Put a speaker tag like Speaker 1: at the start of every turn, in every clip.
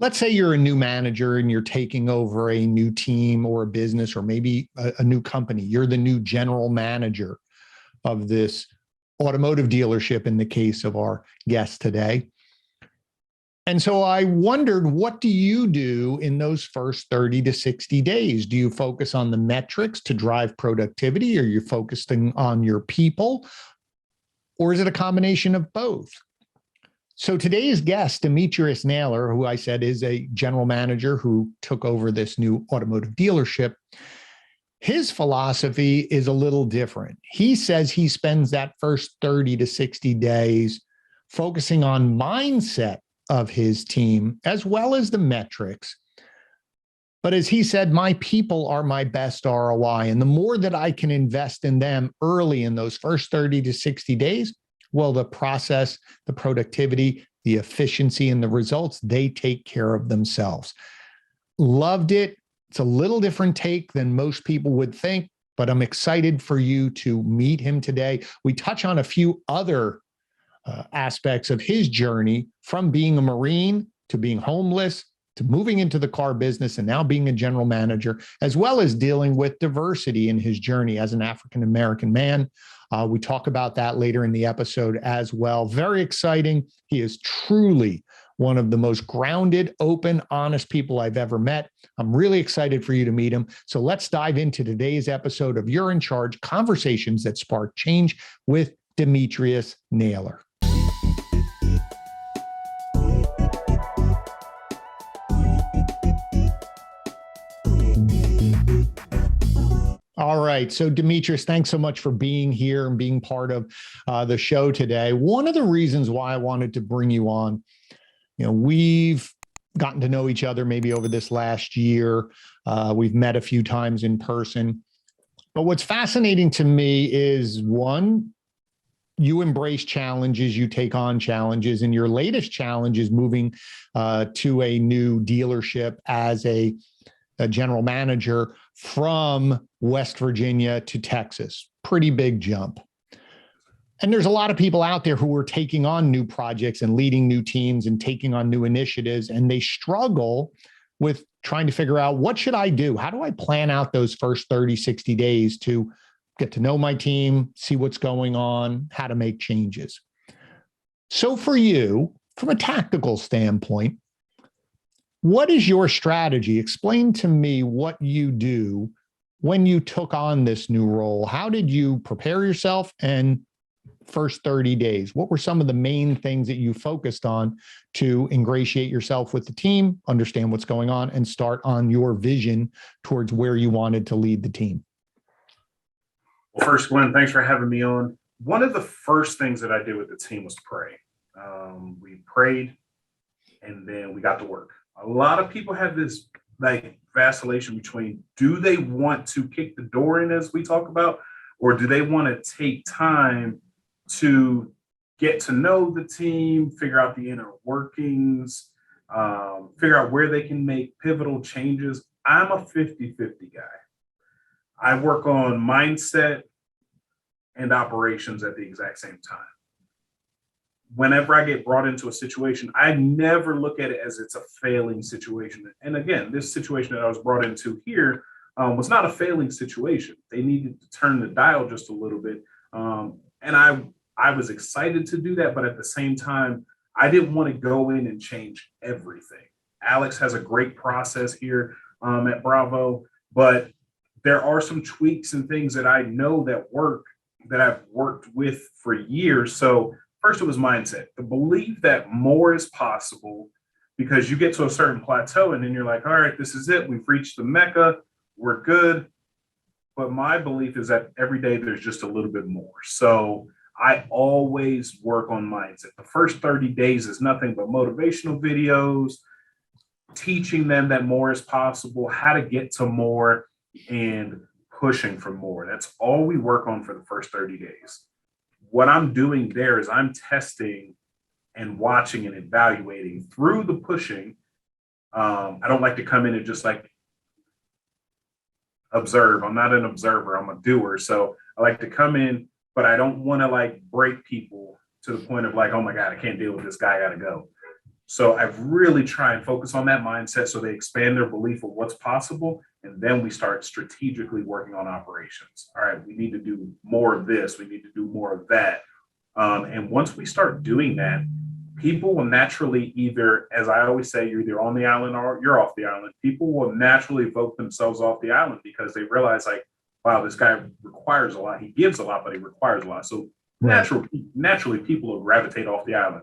Speaker 1: Let's say you're a new manager and you're taking over a new team or a business or maybe a new company. You're the new general manager of this automotive dealership in the case of our guest today. And so I wondered, what do you do in those first 30 to 60 days? Do you focus on the metrics to drive productivity? Are you focusing on your people? Or is it a combination of both? So today's guest, Dimitrius Naylor, who I said is a general manager who took over this new automotive dealership, his philosophy is a little different. He says he spends that first 30 to 60 days focusing on mindset of his team, as well as the metrics. But as he said, my people are my best ROI. And the more that I can invest in them early in those first 30 to 60 days, well, the process, the productivity, the efficiency, and the results, they take care of themselves. Loved it. It's a little different take than most people would think, but I'm excited for you to meet him today. We touch on a few other aspects of his journey, from being a Marine to being homeless to moving into the car business and now being a general manager, as well as dealing with diversity in his journey as an African-American man. We talk about that later in the episode as well. Very exciting. He is truly one of the most grounded, open, honest people I've ever met. I'm really excited for you to meet him. So let's dive into today's episode of You're in Charge: Conversations That Spark Change with Dimitrius Naylor. All right. So Dimitrius, thanks so much for being here and being part of the show today. One of the reasons why I wanted to bring you on, we've gotten to know each other maybe over this last year. We've met a few times in person. But what's fascinating to me is, one, you embrace challenges, you take on challenges, and your latest challenge is moving to a new dealership as a general manager from West Virginia to Texas. Pretty big jump. And there's a lot of people out there who are taking on new projects and leading new teams and taking on new initiatives, and they struggle with trying to figure out, what should I do? How do I plan out those first 30, 60 days to get to know my team, see what's going on, how to make changes? So for you, from a tactical standpoint, what is your strategy? Explain to me what you do when you took on this new role. How did you prepare yourself? And first 30 days, what were some of the main things that you focused on to ingratiate yourself with the team, understand what's going on, and start on your vision towards where you wanted to lead the team?
Speaker 2: Well, first, Glenn, thanks for having me on. One of the first things that I did with the team was pray. We prayed, and then we got to work. A lot of people have this vacillation between, do they want to kick the door in, as we talk about, or do they want to take time to get to know the team, figure out the inner workings, figure out where they can make pivotal changes? I'm a 50-50 guy. I work on mindset and operations at the exact same time. Whenever I get brought into a situation, I never look at it as it's a failing situation. And again, this situation that I was brought into here was not a failing situation. They needed to turn the dial just a little bit. And I was excited to do that, but at the same time, I didn't want to go in and change everything. Alex has a great process here at Bravo, but there are some tweaks and things that I know that work, that I've worked with for years. So first, it was mindset, the belief that more is possible, because you get to a certain plateau and then you're like, all right, this is it. We've reached the Mecca. We're good. But my belief is that every day there's just a little bit more. So I always work on mindset. The first 30 days is nothing but motivational videos, teaching them that more is possible, how to get to more, and pushing for more. That's all we work on for the first 30 days. What I'm doing there is I'm testing and watching and evaluating through the pushing. I don't like to come in and just observe. I'm not an observer, I'm a doer. So I like to come in, but I don't want to break people to the point of oh my God, I can't deal with this guy, I gotta go. So I really try and focus on that mindset so they expand their belief of what's possible. And then we start strategically working on operations. All right, we need to do more of this. We need to do more of that. And once we start doing that, people will naturally either, as I always say, you're either on the island or you're off the island. People will naturally vote themselves off the island because they realize, like, wow, this guy requires a lot. He gives a lot, but he requires a lot. So naturally, people will gravitate off the island.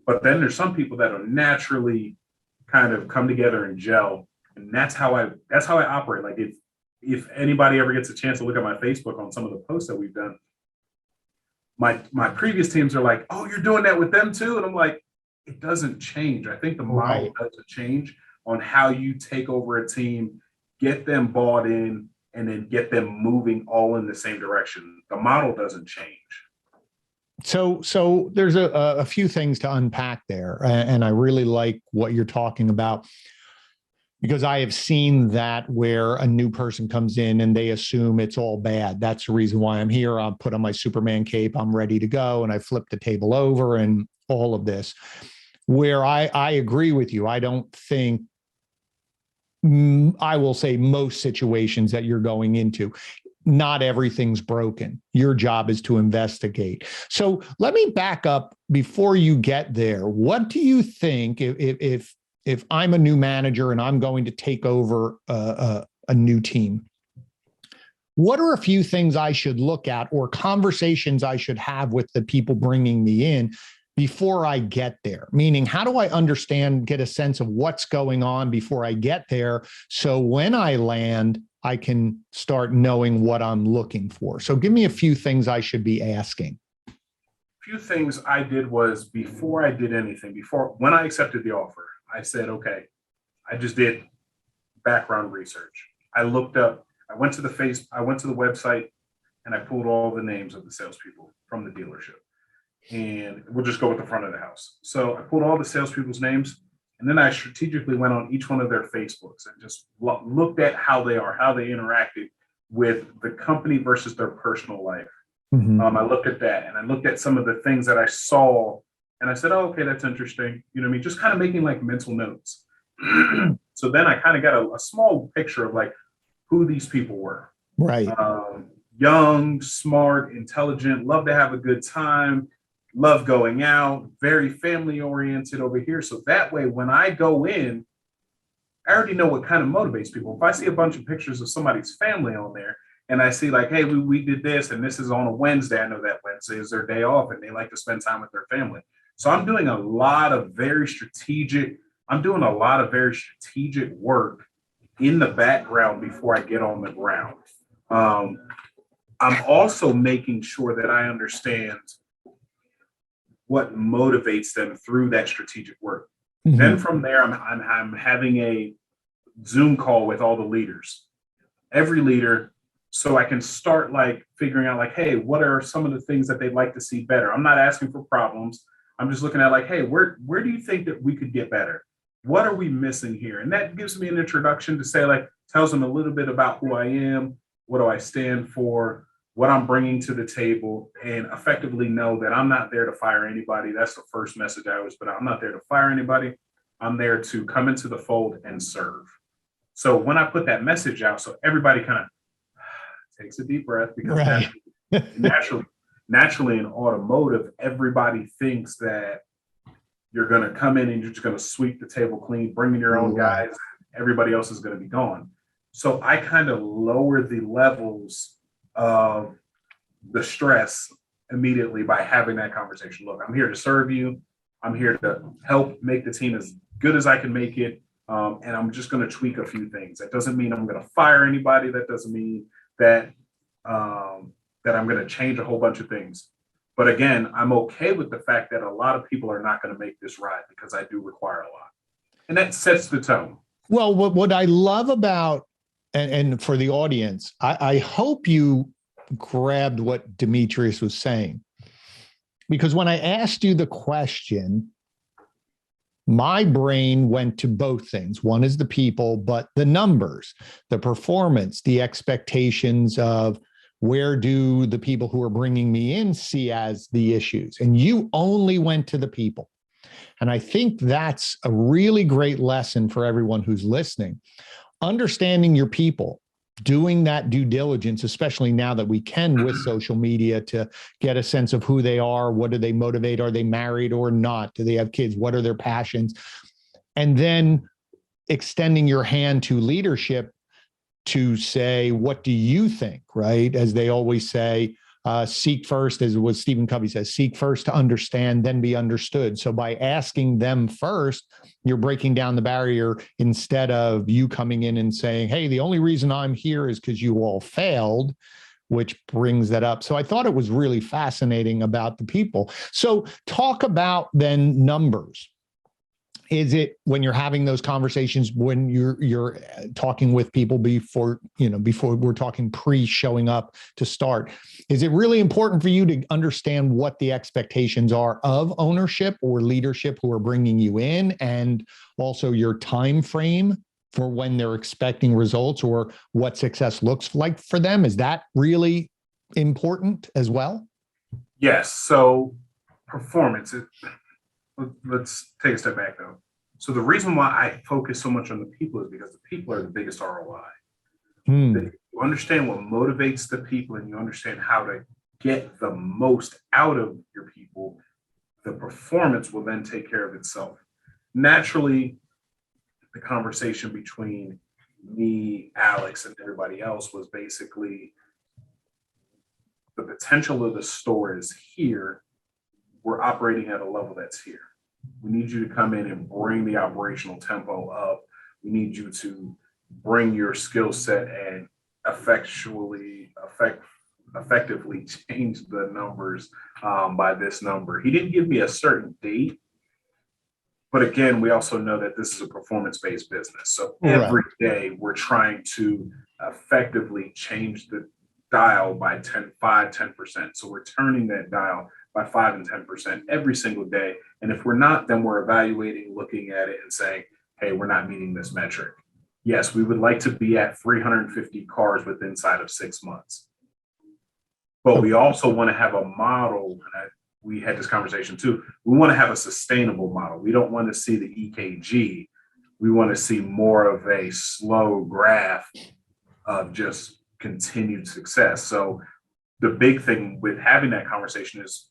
Speaker 2: But then there's some people that are naturally kind of come together and gel, and that's how I operate. Like if anybody ever gets a chance to look at my Facebook on some of the posts that we've done, my previous teams are like, "Oh, you're doing that with them too," and I'm like, it doesn't change. I think the model doesn't change on how you take over a team, get them bought in, and then get them moving all in the same direction. The model doesn't change.
Speaker 1: So there's a few things to unpack there, and I really like what you're talking about, because I have seen that where a new person comes in and they assume it's all bad. That's the reason why I'm here. I'll put on my Superman cape. I'm ready to go. And I flip the table over and all of this, where I agree with you. I don't think, I will say, most situations that you're going into, not everything's broken. Your job is to investigate. So let me back up before you get there. What do you think if I'm a new manager and I'm going to take over a new team? What are a few things I should look at or conversations I should have with the people bringing me in before I get there? Meaning, how do I understand, get a sense of what's going on before I get there, so when I land, I can start knowing what I'm looking for? So give me a few things I should be asking.
Speaker 2: A few things I did was, before I did anything, when I accepted the offer, I said, okay, I just did background research. I looked up, I went to the website, and I pulled all the names of the salespeople from the dealership. And we'll just go with the front of the house. So I pulled all the salespeople's names, and then I strategically went on each one of their Facebooks and just looked at how they interacted with the company versus their personal life. Mm-hmm. I looked at that, and I looked at some of the things that I saw, and I said, oh, okay, that's interesting. You know what I mean? Just kind of making like mental notes. So then I kind of got a small picture of like who these people were.
Speaker 1: Right.
Speaker 2: Young, smart, intelligent, love to have a good time, love going out, very family oriented over here. So that way, when I go in, I already know what kind of motivates people. If I see a bunch of pictures of somebody's family on there, and I see like, hey, we did this, and this is on a Wednesday, I know that Wednesday is their day off, and they like to spend time with their family. So I'm doing a lot of very strategic work in the background before I get on the ground. I'm also making sure that I understand what motivates them through that strategic work. Mm-hmm. Then from there, I'm having a Zoom call with all the leaders, every leader, so I can start like figuring out like, hey, what are some of the things that they'd like to see better? I'm not asking for problems. I'm just looking at like, hey, where do you think that we could get better? What are we missing here? And that gives me an introduction to say, like, tells them a little bit about who I am, what do I stand for, what I'm bringing to the table, and effectively know that I'm not there to fire anybody. That's the first message I always put out. I'm not there to fire anybody. I'm there to come into the fold and serve. So when I put that message out, so everybody kind of takes a deep breath, because naturally in automotive, everybody thinks that you're going to come in and you're just going to sweep the table clean, bring in your own guys, everybody else is going to be gone. So I kind of lower the levels of the stress immediately by having that conversation. Look, I'm here to serve you. I'm here to help make the team as good as I can make it. And I'm just going to tweak a few things. That doesn't mean I'm going to fire anybody. That doesn't mean that that I'm going to change a whole bunch of things. But again, I'm okay with the fact that a lot of people are not going to make this ride, because I do require a lot. And that sets the tone.
Speaker 1: Well, what I love about, and for the audience, I hope you grabbed what Dimitrius was saying, because when I asked you the question, my brain went to both things. One is the people, but the numbers, the performance, the expectations of where do the people who are bringing me in see as the issues. And you only went to the people. And I think that's a really great lesson for everyone who's listening. Understanding your people, doing that due diligence, especially now that we can with social media, to get a sense of who they are, what do they motivate, are they married or not, do they have kids, what are their passions, and then extending your hand to leadership to say, what do you think, right? As they always say, seek first, as what Stephen Covey says, seek first to understand, then be understood. So by asking them first, you're breaking down the barrier instead of you coming in and saying, hey, the only reason I'm here is because you all failed, which brings that up. So I thought it was really fascinating about the people. So talk about then numbers. Is it when you're having those conversations, when you're talking with people before we're talking pre-showing up to start, is it really important for you to understand what the expectations are of ownership or leadership who are bringing you in, and also your time frame for when they're expecting results or what success looks like for them? Is that really important as well?
Speaker 2: Yes. So performance. Let's take a step back though. So the reason why I focus so much on the people is because the people are the biggest ROI. You understand what motivates the people and you understand how to get the most out of your people, the performance will then take care of itself. Naturally, the conversation between me, Alex, and everybody else was basically the potential of the store is here. We're operating at a level that's here. We need you to come in and bring the operational tempo up. We need you to bring your skill set and effectively change the numbers by this number. He didn't give me a certain date, but again, we also know that this is a performance-based business. So every day we're trying to effectively change the dial by 10%. So we're turning that dial by 5 and 10% every single day. And if we're not, then we're evaluating, looking at it and saying, hey, we're not meeting this metric. Yes, we would like to be at 350 cars within inside of 6 months. But we also want to have a model, and we had this conversation too. We want to have a sustainable model. We don't want to see the EKG. We want to see more of a slow graph of just continued success. So the big thing with having that conversation is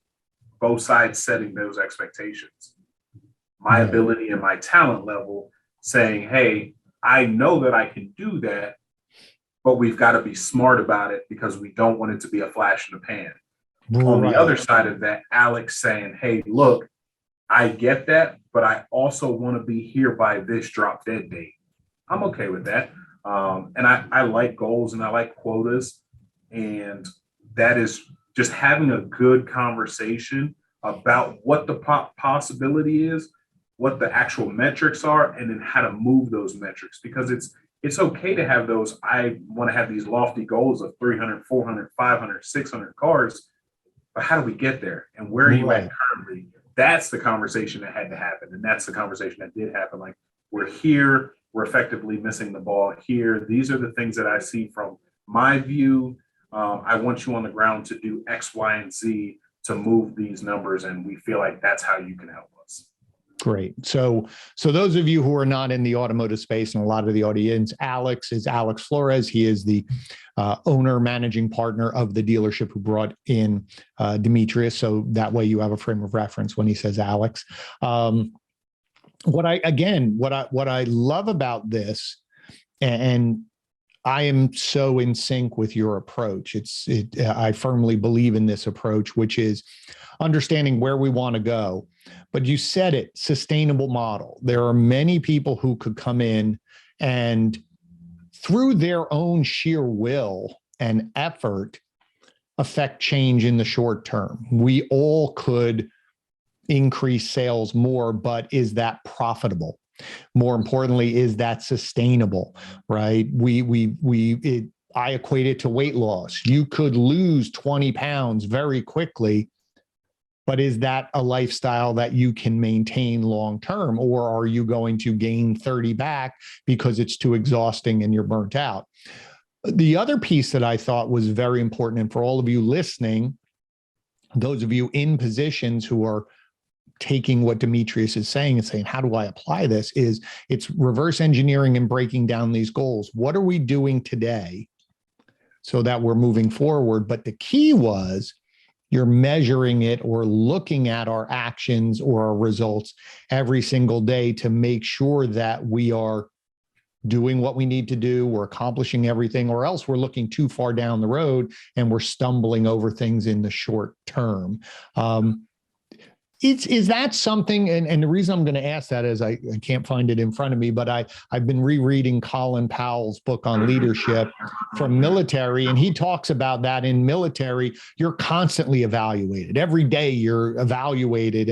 Speaker 2: both sides setting those expectations. My ability and my talent level saying, hey, I know that I can do that, but we've got to be smart about it because we don't want it to be a flash in the pan. On the other side of that, Alex saying, hey, look, I get that, but I also want to be here by this drop dead date. I'm okay with that. And I like goals and I like quotas. And that is just having a good conversation about what the possibility is, what the actual metrics are, and then how to move those metrics. Because it's okay to have those, I want to have these lofty goals of 300, 400, 500, 600 cars, but how do we get there? And where are you at currently? That's the conversation that had to happen. And that's the conversation that did happen. Like, we're here, we're effectively missing the ball here. These are the things that I see from my view. I want you on the ground to do X, Y, and Z to move these numbers. And we feel like that's how you can help us.
Speaker 1: Great. So those of you who are not in the automotive space, and a lot of the audience, Alex is Alex Flores. He is the owner, managing partner of the dealership who brought in Dimitrius. So that way you have a frame of reference when he says Alex. What I love about this, and I am so in sync with your approach. I firmly believe in this approach, which is understanding where we want to go. But you said it, sustainable model. There are many people who could come in and through their own sheer will and effort affect change in the short term. We all could increase sales more, but is that profitable? More importantly, is that sustainable, right? I equate it to weight loss. You could lose 20 pounds very quickly, but is that a lifestyle that you can maintain long-term, or are you going to gain 30 back because it's too exhausting and you're burnt out? The other piece that I thought was very important, and for all of you listening, those of you in positions who are taking what Dimitrius is saying and saying, how do I apply this? It's reverse engineering and breaking down these goals. What are we doing today so that we're moving forward? But the key was you're measuring it or looking at our actions or our results every single day to make sure that we are doing what we need to do, we're accomplishing everything, or else we're looking too far down the road and we're stumbling over things in the short term. Is that something, and the reason I'm going to ask that is I can't find it in front of me, but I've been rereading Colin Powell's book on leadership from military, and he talks about that in military, you're constantly evaluated. Every day you're evaluated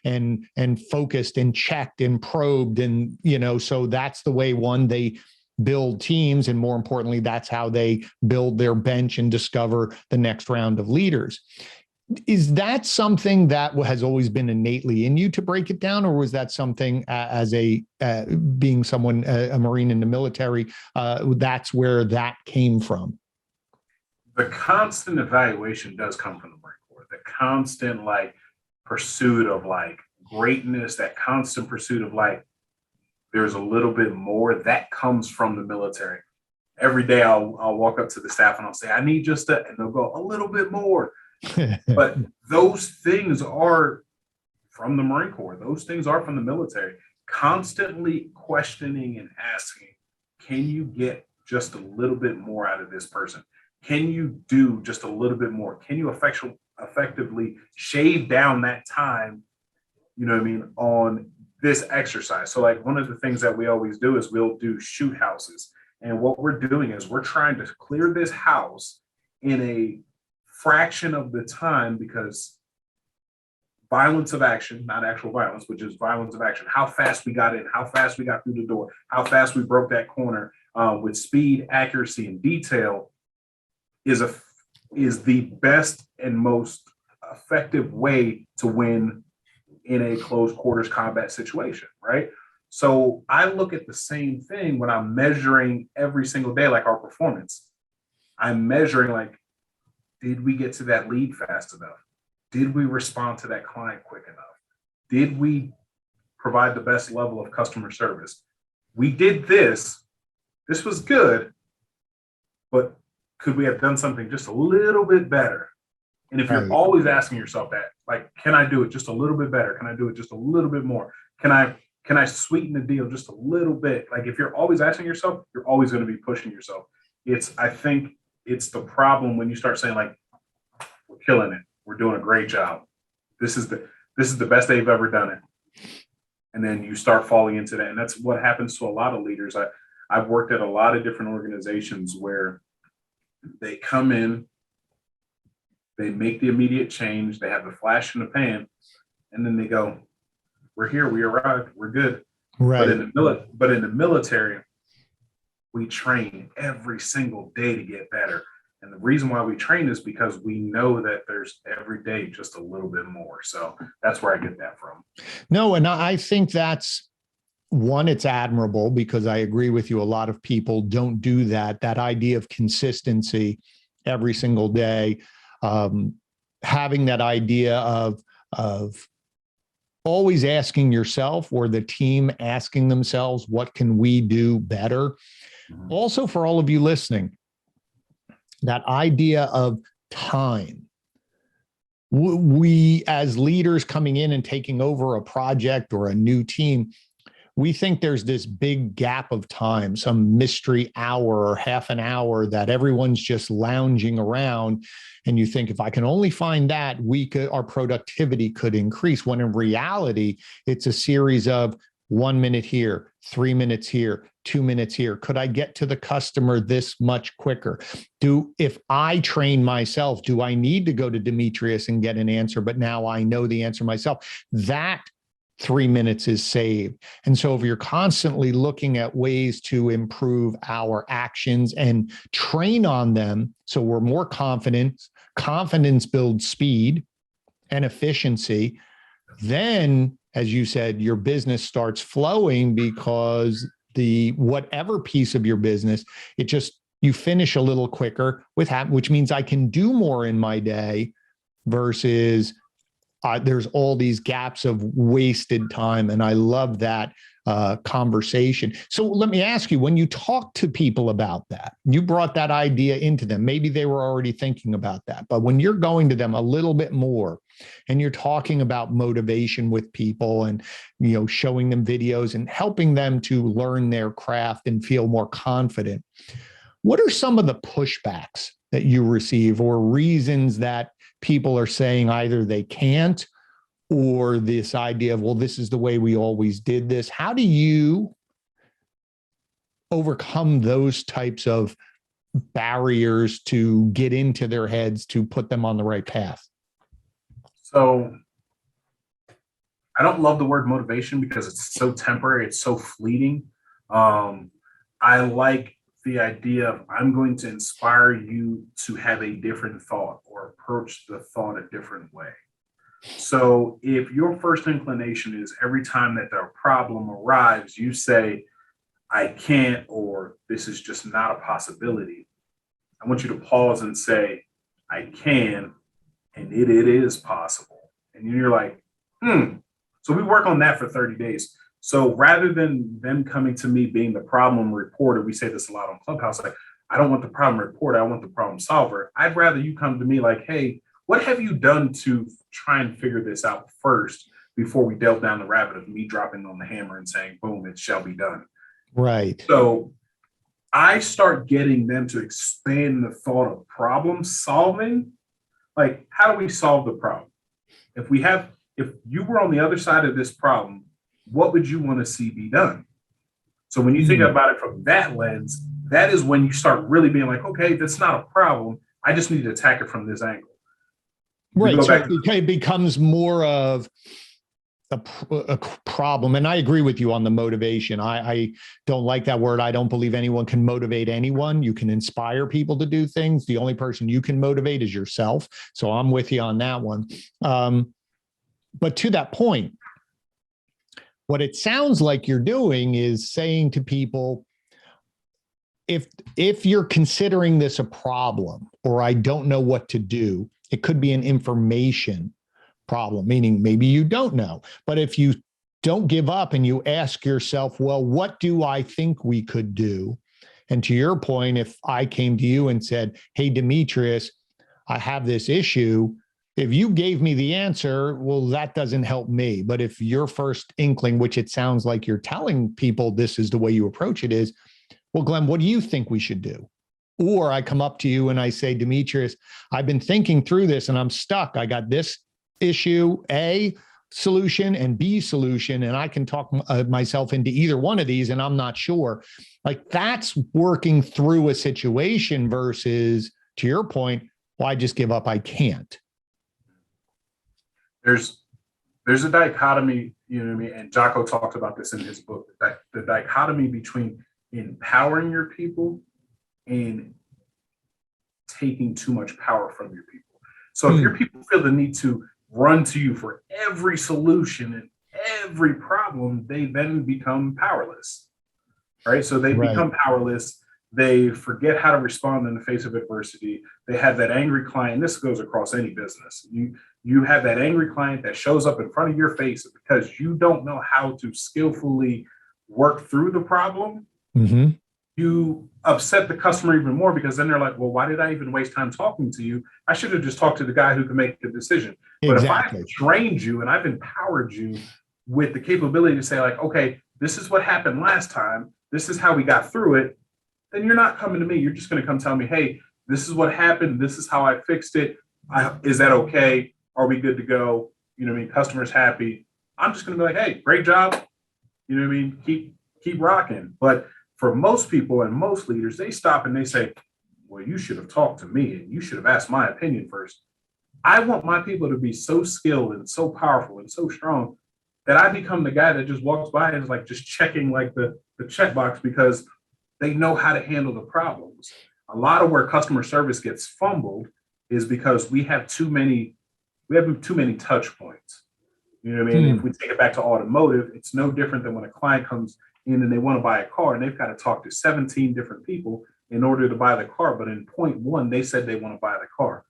Speaker 1: and focused and checked and probed. And, so that's the way they build teams. And more importantly, that's how they build their bench and discover the next round of leaders. Is that something that has always been innately in you to break it down, or was that something as being someone, a Marine in the military, that's where that came from?
Speaker 2: The constant evaluation does come from the Marine Corps. The constant pursuit of greatness, that constant pursuit of there's a little bit more that comes from the military. Every day I'll walk up to the staff and I'll say, I need just that, and they'll go a little bit more. But those things are from the Marine Corps. Those things are from the military. Constantly questioning and asking, can you get just a little bit more out of this person? Can you do just a little bit more? Can you effectively shave down that time, on this exercise? So one of the things that we always do is we'll do shoot houses. And what we're doing is we're trying to clear this house in a fraction of the time, because violence of action, not actual violence, but just violence of action, how fast we got in, how fast we got through the door, how fast we broke that corner with speed, accuracy, and detail is the best and most effective way to win in a close quarters combat situation, right? So I look at the same thing when I'm measuring every single day, our performance. I'm measuring did we get to that lead fast enough? Did we respond to that client quick enough? Did we provide the best level of customer service? We did this. This was good, but could we have done something just a little bit better? And if you're always asking yourself that, can I do it just a little bit better? Can I do it just a little bit more? Can I sweeten the deal just a little bit? If you're always asking yourself, you're always going to be pushing yourself. I think it's the problem when you start saying we're killing it, we're doing a great job, this is the best they've ever done it, and then you start falling into that. And that's what happens to a lot of leaders. I've worked at a lot of different organizations where they come in, they make the immediate change, they have the flash in the pan, and then they go, we're here, we arrived, we're good. Right. But in the military, we train every single day to get better. And the reason why we train is because we know that there's every day just a little bit more. So that's where I get that from.
Speaker 1: No, and I think that's one, it's admirable, because I agree with you. A lot of people don't do that. That idea of consistency every single day, having that idea of always asking yourself, or the team asking themselves, what can we do better? Also, for all of you listening, that idea of time. We, as leaders coming in and taking over a project or a new team, we think there's this big gap of time, some mystery hour or half an hour that everyone's just lounging around. And you think, if I can only find that, our productivity could increase. When in reality, it's a series of 1 minute here, 3 minutes here, 2 minutes here. Could I get to the customer this much quicker? If I train myself, do I need to go to Dimitrius and get an answer? But now I know the answer myself. That 3 minutes is saved. And so if you're constantly looking at ways to improve our actions and train on them, so we're more confident, confidence builds speed and efficiency, then, as you said, your business starts flowing, because whatever piece of your business, you finish a little quicker which means I can do more in my day versus there's all these gaps of wasted time. And I love that conversation. So let me ask you, when you talk to people about that, you brought that idea into them. Maybe they were already thinking about that, but when you're going to them a little bit more and you're talking about motivation with people and, showing them videos and helping them to learn their craft and feel more confident, what are some of the pushbacks that you receive or reasons that people are saying either they can't, or this idea of, well, this is the way we always did this? How do you overcome those types of barriers to get into their heads to put them on the right path?
Speaker 2: So I don't love the word motivation because it's so temporary, it's so fleeting. I like the idea of, I'm going to inspire you to have a different thought or approach the thought a different way. So if your first inclination is every time that the problem arrives, you say, I can't, or this is just not a possibility, I want you to pause and say, I can, and it is possible. And you're like, So we work on that for 30 days. So rather than them coming to me being the problem reporter, we say this a lot on Clubhouse, like, I don't want the problem reporter, I want the problem solver. I'd rather you come to me like, hey, what have you done to try and figure this out first before we delve down the rabbit of me dropping on the hammer and saying, boom, it shall be done.
Speaker 1: Right.
Speaker 2: So I start getting them to expand the thought of problem solving. Like, how do we solve the problem? If you were on the other side of this problem, what would you want to see be done? So when you think about it from that lens, that is when you start really being like, okay, that's not a problem. I just need to attack it from this angle.
Speaker 1: Right. So it becomes more of a problem. And I agree with you on the motivation. I don't like that word. I don't believe anyone can motivate anyone. You can inspire people to do things. The only person you can motivate is yourself. So I'm with you on that one. But to that point, what it sounds like you're doing is saying to people, if you're considering this a problem, or I don't know what to do, it could be an information problem, meaning maybe you don't know. But if you don't give up and you ask yourself, well, what do I think we could do? And to your point, if I came to you and said, hey, Dimitrius, I have this issue, if you gave me the answer, well, that doesn't help me. But if your first inkling, which it sounds like you're telling people this is the way you approach it, is, well, Glenn, what do you think we should do? Or I come up to you and I say, Dimitrius, I've been thinking through this and I'm stuck. I got this issue, A solution and B solution, and I can talk myself into either one of these and I'm not sure. Like, that's working through a situation versus, to your point, well, I just give up, I can't.
Speaker 2: There's a dichotomy, you know what I mean? And Jocko talked about this in his book, the dichotomy between empowering your people and taking too much power from your people. So if your people feel the need to run to you for every solution and every problem, they then become powerless, right? So they become powerless. They forget how to respond in the face of adversity. They have that angry client. This goes across any business. You have that angry client that shows up in front of your face because you don't know how to skillfully work through the problem.
Speaker 1: Mm-hmm.
Speaker 2: You upset the customer even more because then they're like, well, why did I even waste time talking to you? I should have just talked to the guy who can make the decision. But if I've trained you and I've empowered you with the capability to say, like, okay, this is what happened last time, this is how we got through it, then you're not coming to me. You're just going to come tell me, hey, this is what happened. This is how I fixed it. Is that okay? Are we good to go? You know what I mean? Customer's happy. I'm just going to be like, hey, great job. You know what I mean? Keep rocking. But for most people and most leaders, they stop and they say, well, you should have talked to me and you should have asked my opinion first. I want my people to be so skilled and so powerful and so strong that I become the guy that just walks by and is like just checking like the checkbox because they know how to handle the problems. A lot of where customer service gets fumbled is because we have too many touch points. You know what I mean? If we take it back to automotive, it's no different than when a client comes in and they want to buy a car and they've got to talk to 17 different people in order to buy the car. But in point one, they said they want to buy the car.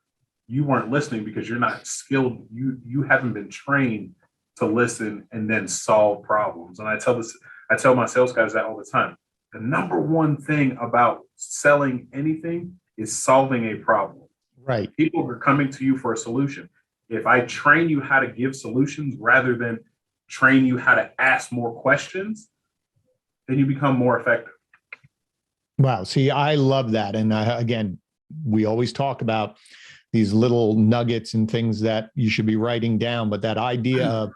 Speaker 2: you weren't listening because you're not skilled. You haven't been trained to listen and then solve problems. And I tell my sales guys that all the time. The number one thing about selling anything is solving a problem.
Speaker 1: Right.
Speaker 2: People are coming to you for a solution. If I train you how to give solutions rather than train you how to ask more questions, then you become more effective.
Speaker 1: Wow. See, I love that. And again, we always talk about these little nuggets and things that you should be writing down, but that idea of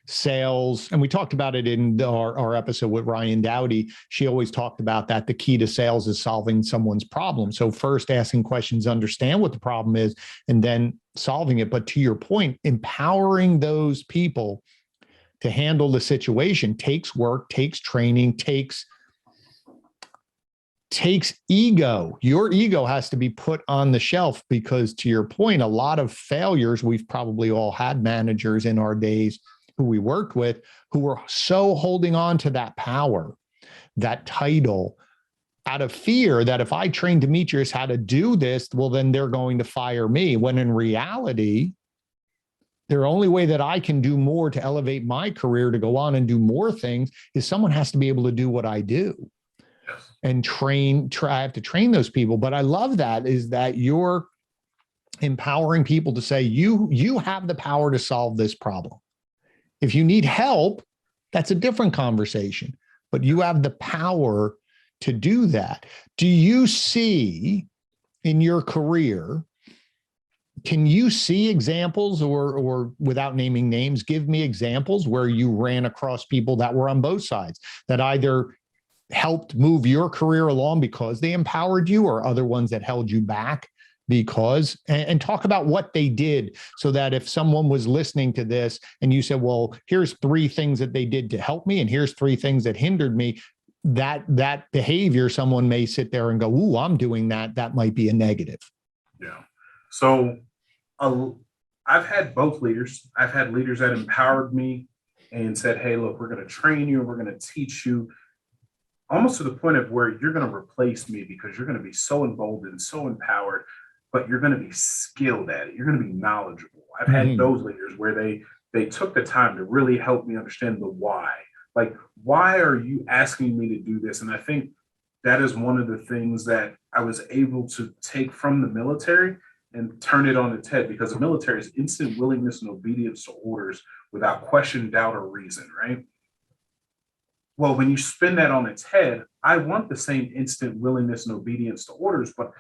Speaker 1: sales, and we talked about it in our episode with Ryan Dowdy. She always talked about that. The key to sales is solving someone's problem. So first asking questions, understand what the problem is, and then solving it. But to your point, empowering those people to handle the situation takes work, takes training, takes ego. Your ego has to be put on the shelf because, to your point, a lot of failures, we've probably all had managers in our days who we worked with who were so holding on to that power, that title, out of fear that if I train Dimitrius how to do this, well, then they're going to fire me. When in reality, the only way that I can do more to elevate my career, to go on and do more things, is someone has to be able to do what I do. And I have to train those people. But I love that is that you're empowering people to say, you have the power to solve this problem. If you need help, that's a different conversation, but you have the power to do that. Do you see in your career, can you see examples or without naming names, give me examples where you ran across people that were on both sides, that either helped move your career along because they empowered you, or other ones that held you back because, and talk about what they did, so that if someone was listening to this and you said, well, here's 3 things that they did to help me, and here's 3 things that hindered me, that behavior, someone may sit there and go, ooh, I'm doing that. That might be a negative.
Speaker 2: Yeah. So I've had both leaders. I've had leaders that empowered me and said, hey, look, we're going to train you. We're going to teach you, almost to the point of where you're going to replace me because you're going to be so emboldened, so empowered, but you're going to be skilled at it. You're going to be knowledgeable. I've had those leaders where they took the time to really help me understand the why. Like, why are you asking me to do this? And I think that is one of the things that I was able to take from the military and turn it on its head, because the military is instant willingness and obedience to orders without question, doubt, or reason, right? Well, when you spin that on its head, I want the same instant willingness and obedience to orders, but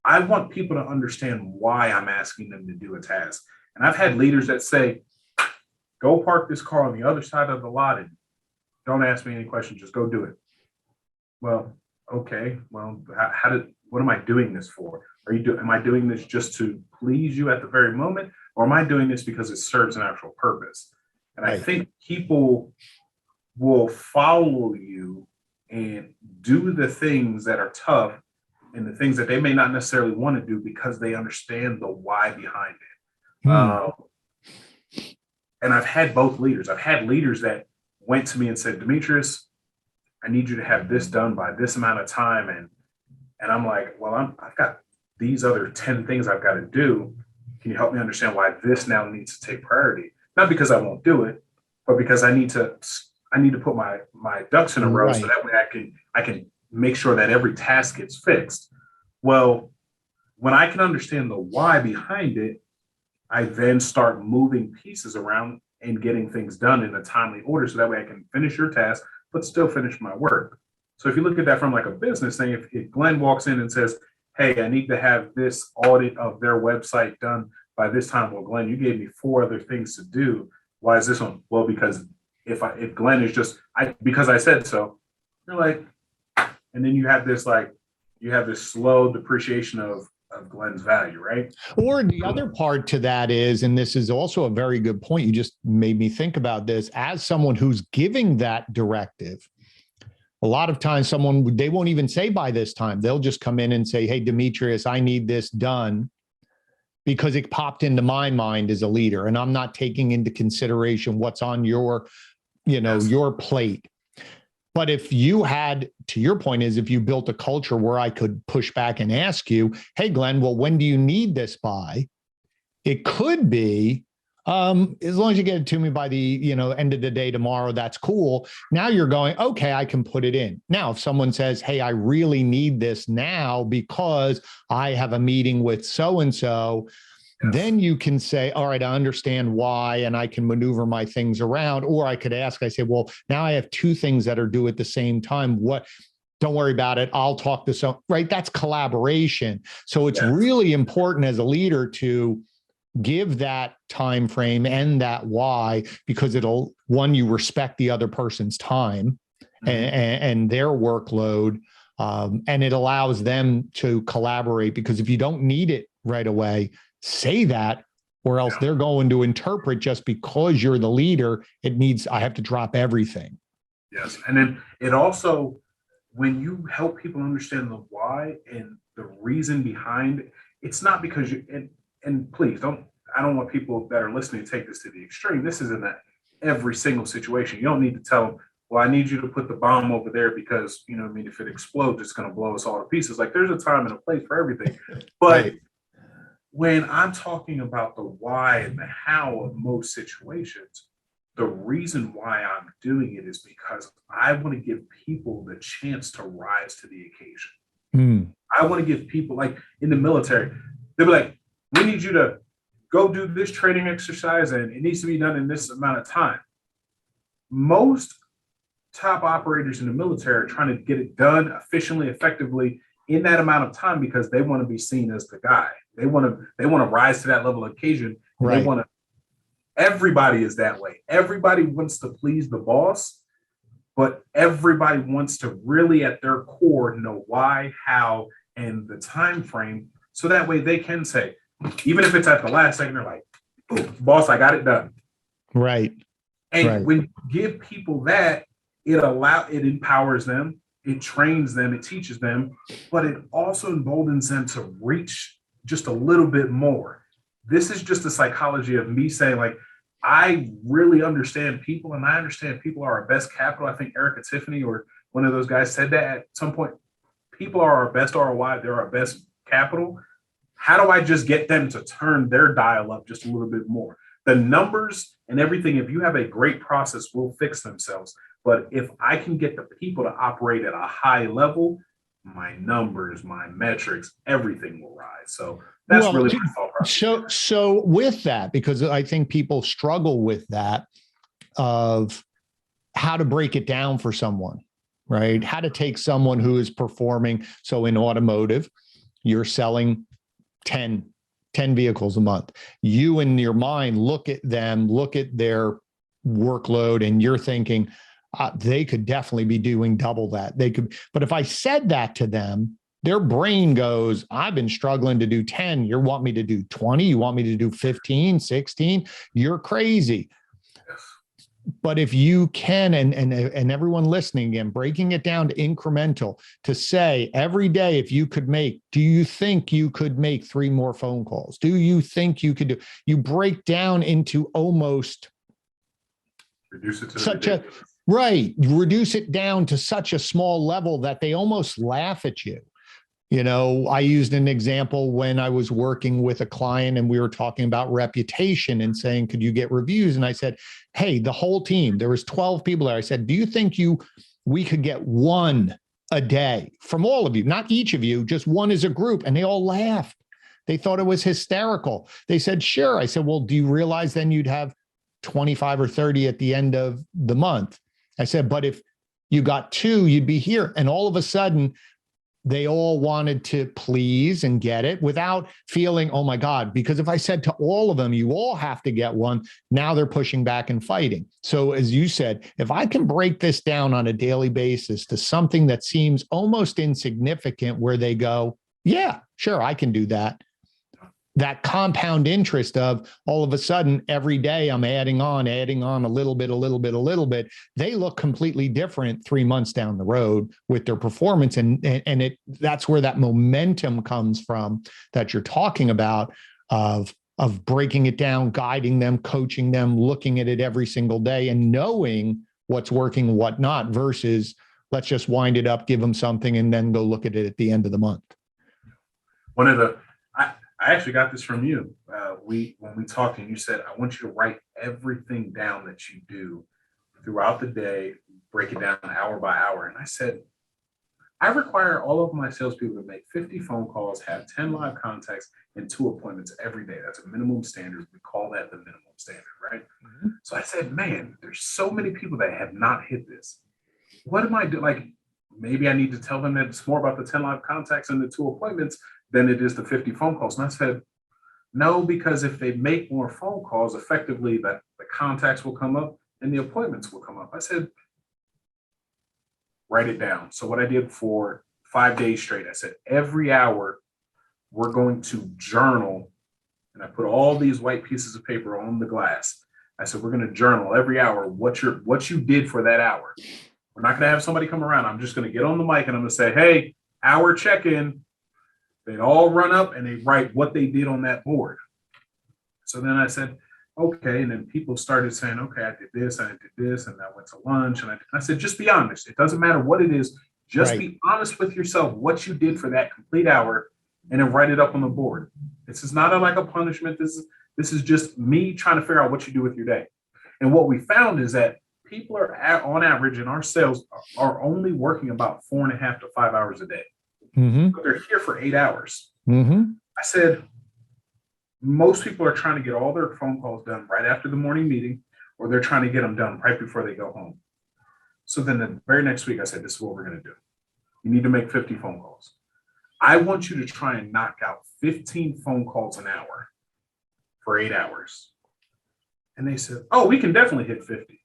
Speaker 2: I want people to understand why I'm asking them to do a task. And I've had leaders that say, go park this car on the other side of the lot and don't ask me any questions, just go do it. Well, okay. Well, what am I doing this for? Am I doing this just to please you at the very moment? Or am I doing this because it serves an actual purpose? And I think people will follow you and do the things that are tough and the things that they may not necessarily want to do because they understand the why behind it. And I've had both leaders. I've had leaders that went to me and said, Demetrius, I need you to have this done by this amount of time. And I'm like, well, I've got these other 10 things I've got to do. Can you help me understand why this now needs to take priority? Not because I won't do it, but because I need to put my ducks in a row, so that way I can make sure that every task gets fixed. Well, when I can understand the why behind it, I then start moving pieces around and getting things done in a timely order, so that way I can finish your task, but still finish my work. So if you look at that from like a business thing, if Glenn walks in and says, hey, I need to have this audit of their website done by this time. Well, Glenn, you gave me 4 other things to do. Why is this one? Well, because if Glenn is just, because I said so, you're like, and then you have this slow depreciation of Glenn's value, right?
Speaker 1: Or the other part to that is, and this is also a very good point, you just made me think about this, as someone who's giving that directive, a lot of times they won't even say by this time. They'll just come in and say, hey, Demetrius, I need this done because it popped into my mind as a leader. And I'm not taking into consideration what's on your plate. But if you had, to your point is, if you built a culture where I could push back and ask you, hey, Glenn, well, when do you need this by? It could be, as long as you get it to me by the end of the day tomorrow, that's cool. Now you're going, okay, I can put it in. Now, if someone says, hey, I really need this now because I have a meeting with so-and-so, then you can say, all right, I understand why, and I can maneuver my things around. Or I could ask, I say, well, now I have two things that are due at the same time. Don't worry about it. I'll talk to some, right? That's collaboration. So it's really important as a leader to give that time frame and that why, because you respect the other person's time and their workload, and it allows them to collaborate. Because if you don't need it right away, say that, or else they're going to interpret just because you're the leader, I have to drop everything.
Speaker 2: Yes. And then it also, when you help people understand the why and the reason behind it, it's not because and please I don't want people that are listening to take this to the extreme. This isn't that every single situation. You don't need to tell them, well, I need you to put the bomb over there because, if it explodes, it's going to blow us all to pieces. Like, there's a time and a place for everything. But when I'm talking about the why and the how of most situations, the reason why I'm doing it is because I want to give people the chance to rise to the occasion. I want to give people, like in the military, they'll be like, we need you to go do this training exercise and it needs to be done in this amount of time. Most top operators in the military are trying to get it done efficiently, effectively in that amount of time because they want to be seen as the guy. They want to rise to that level of occasion. Right. Everybody is that way. Everybody wants to please the boss, but everybody wants to really at their core know why, how, and the time frame. So that way they can say, even if it's at the last second, they're like, oh, boss, I got it done.
Speaker 1: Right.
Speaker 2: And when you give people that, it empowers them, it trains them, it teaches them, but it also emboldens them to reach just a little bit more. This is just the psychology of me saying, like, I really understand people, and I understand people are our best capital. I think Erica Tiffany or one of those guys said that at some point. People are our best ROI, they're our best capital. How do I just get them to turn their dial up just a little bit more? The numbers and everything, if you have a great process, will fix themselves. But if I can get the people to operate at a high level, my numbers, my metrics, everything will rise. So that's really my thought process.
Speaker 1: So with that, because I think people struggle with that, of how to break it down for someone, right? How to take someone who is performing. So in automotive, you're selling 10 vehicles a month. You in your mind look at them, look at their workload, and you're thinking they could definitely be doing double that. They could, but if I said that to them, their brain goes, I've been struggling to do 10. You want me to do 20? You want me to do 15, 16? You're crazy. But if you can, and everyone listening again, breaking it down to incremental, to say every day, if you could do you think you could make 3 more phone calls? Do you think you could you break down into almost
Speaker 2: reduce it to
Speaker 1: reduce it down to such a small level that they almost laugh at you. I used an example when I was working with a client and we were talking about reputation and saying, could you get reviews? And I said, hey, the whole team, there was 12 people there. I said, do you think we could get 1 a day from all of you, not each of you, just 1 as a group? And they all laughed. They thought it was hysterical. They said, sure. I said, well, do you realize then you'd have 25 or 30 at the end of the month? I said, but if you got 2, you'd be here. And all of a sudden, they all wanted to please and get it without feeling, oh my God, because if I said to all of them, you all have to get 1, now they're pushing back and fighting. So as you said, if I can break this down on a daily basis to something that seems almost insignificant where they go, yeah, sure, I can do that. That compound interest of all of a sudden, every day I'm adding on a little bit. They look completely different 3 months down the road with their performance. And that's where that momentum comes from that you're talking about of breaking it down, guiding them, coaching them, looking at it every single day and knowing what's working, what not, versus let's just wind it up, give them something, and then go look at it at the end of the month.
Speaker 2: I actually got this from you. When we talked and you said, I want you to write everything down that you do throughout the day, break it down hour by hour. And I said, I require all of my salespeople to make 50 phone calls, have 10 live contacts, and 2 appointments every day. That's a minimum standard. We call that the minimum standard, right? Mm-hmm. So I said, man, there's so many people that have not hit this. What am I doing? Like, maybe I need to tell them that it's more about the 10 live contacts and the 2 appointments than it is the 50 phone calls. And I said, no, because if they make more phone calls, effectively, that the contacts will come up and the appointments will come up. I said, write it down. So what I did for 5 days straight, I said, every hour we're going to journal. And I put all these white pieces of paper on the glass. I said, we're going to journal every hour what you did for that hour. We're not going to have somebody come around. I'm just going to get on the mic and I'm going to say, hey, hour check-in. They all run up and they write what they did on that board. So then I said, okay. And then people started saying, okay, I did this, and I went to lunch. And I said, just be honest. It doesn't matter what it is. Just be honest with yourself, what you did for that complete hour, and then write it up on the board. This is not like a punishment. This is just me trying to figure out what you do with your day. And what we found is that people are on average in our sales are only working about 4.5 to 5 hours a day. Mm-hmm. But they're here for 8 hours. Mm-hmm. I said, most people are trying to get all their phone calls done right after the morning meeting, or they're trying to get them done right before they go home. So then the very next week, I said, this is what we're going to do. You need to make 50 phone calls. I want you to try and knock out 15 phone calls an hour for 8 hours. And they said, oh, we can definitely hit 50.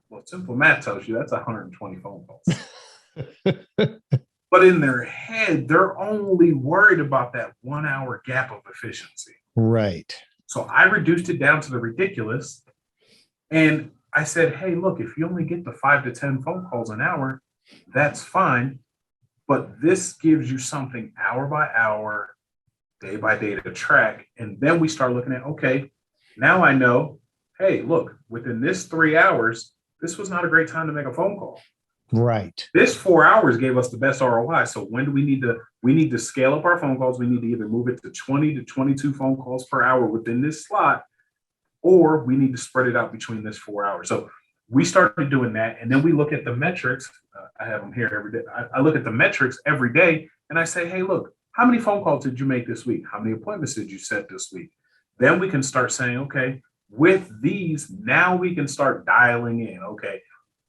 Speaker 2: Well, simple math tells you that's 120 phone calls. But in their head, they're only worried about that 1 hour gap of efficiency.
Speaker 1: Right.
Speaker 2: So I reduced it down to the ridiculous. And I said, hey, look, if you only get the 5 to 10 phone calls an hour, that's fine. But this gives you something hour by hour, day by day to track. And then we start looking at, okay, now I know, hey, look, within this 3 hours, this was not a great time to make a phone call.
Speaker 1: Right.
Speaker 2: This 4 hours gave us the best ROI. So when do we need to scale up our phone calls? We need to either move it to 20 to 22 phone calls per hour within this slot, or we need to spread it out between this 4 hours. So we started doing that. And then we look at the metrics. I have them here every day. I look at the metrics every day and I say, hey, look, how many phone calls did you make this week? How many appointments did you set this week? Then we can start saying, okay, with these, now we can start dialing in. Okay,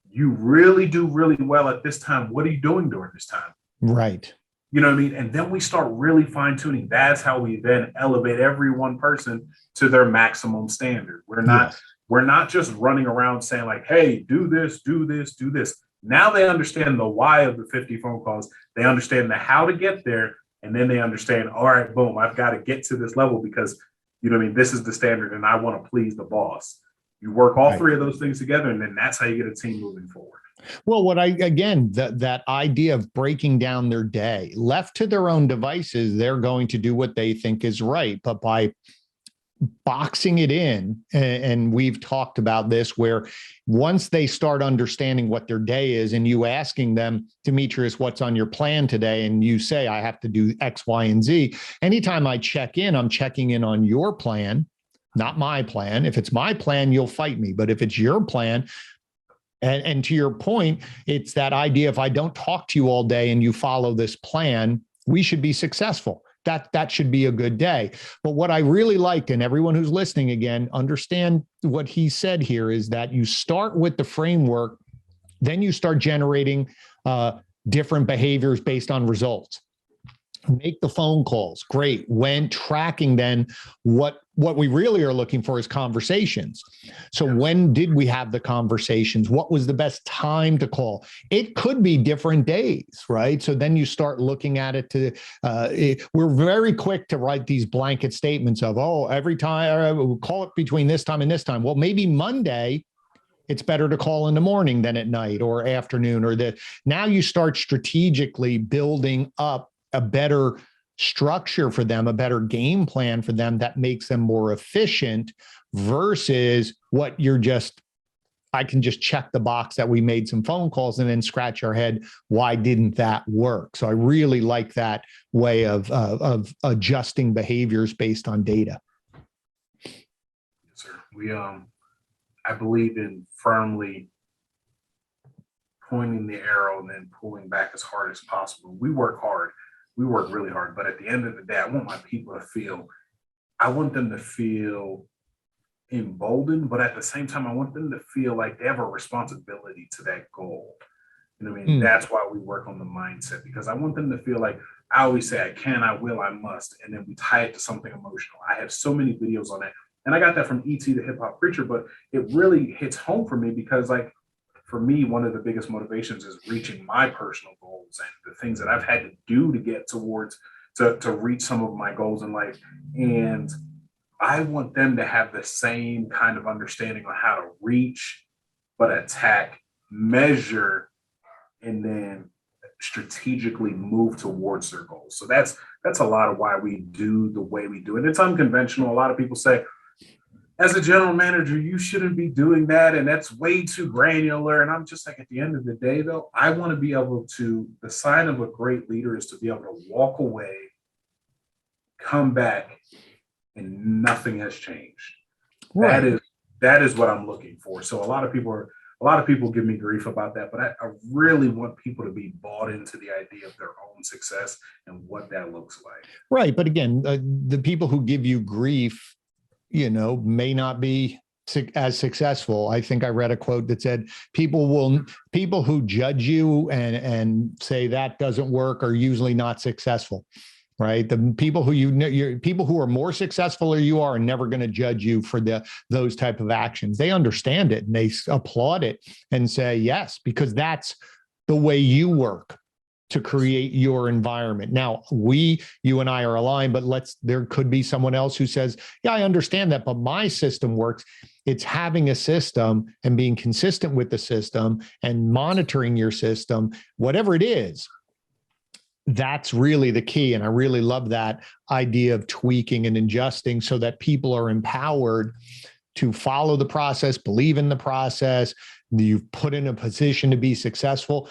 Speaker 2: you really do really well at this time. What are you doing during this time?
Speaker 1: Right.
Speaker 2: You know what I mean? And then we start really fine tuning. That's how we then elevate every one person to their maximum standard. We're not just running around saying like, hey, do this, do this, do this. Now they understand the why of the 50 phone calls. They understand the how to get there. And then they understand, all right, boom, I've got to get to this level because, you know what I mean? This is the standard and I want to please the boss. You work all three of those things together, and then that's how you get a team moving forward.
Speaker 1: Well, that idea of breaking down their day, left to their own devices, they're going to do what they think is right. But by boxing it in, and we've talked about this, where once they start understanding what their day is and you asking them, Dimitrius, what's on your plan today? And you say, I have to do X, Y, and Z. Anytime I check in, I'm checking in on your plan, not my plan. If it's my plan, you'll fight me. But if it's your plan, and to your point, it's that idea, if I don't talk to you all day and you follow this plan, we should be successful. That should be a good day. But what I really liked, and everyone who's listening again, understand what he said here, is that you start with the framework, then you start generating different behaviors based on results. Make the phone calls. Great. When tracking, then what we really are looking for is conversations. So when did we have the conversations? What was the best time to call? It could be different days, right? So then you start looking at it we're very quick to write these blanket statements of, oh, every time we'll call it between this time and this time. Well, maybe Monday, it's better to call in the morning than at night or afternoon, or that. Now you start strategically building up a better structure for them, a better game plan for them that makes them more efficient versus what you're just I can just check the box that we made some phone calls and then scratch our head. Why didn't that work? So I really like that way of adjusting behaviors based on data.
Speaker 2: Yes, sir. I believe in firmly pointing the arrow and then pulling back as hard as possible. We work hard. We work really hard. But at the end of the day, I want my people to feel, I want them to feel emboldened, but at the same time, I want them to feel like they have a responsibility to that goal. You know what I mean? That's why we work on the mindset, because I want them to feel like, I always say, I can, I will, I must. And then we tie it to something emotional. I have so many videos on that. And I got that from ET, the hip hop preacher, but it really hits home for me because, like, for me, one of the biggest motivations is reaching my personal goals and the things that I've had to do to get towards to reach some of my goals in life. And I want them to have the same kind of understanding on how to reach, but attack, measure, and then strategically move towards their goals. So that's a lot of why we do the way we do it. It's unconventional. A lot of people say, as a general manager, you shouldn't be doing that, and that's way too granular. And I'm just like, at the end of the day, though, I want to be able to, the sign of a great leader is to be able to walk away, come back, and nothing has changed. Right. That is what I'm looking for. So a lot of people give me grief about that, but I really want people to be bought into the idea of their own success and what that looks like.
Speaker 1: Right. But again, the people who give you grief, may not be as successful. I think I read a quote that said, people who judge you and say that doesn't work are usually not successful. Right. The people who people who are more successful than you are never going to judge you for those type of actions. They understand it and they applaud it and say, yes, because that's the way you work to create your environment. Now, you and I are aligned, but there could be someone else who says, yeah, I understand that, but my system works. It's having a system and being consistent with the system and monitoring your system, whatever it is. That's really the key. And I really love that idea of tweaking and adjusting so that people are empowered to follow the process, believe in the process. You've put in a position to be successful.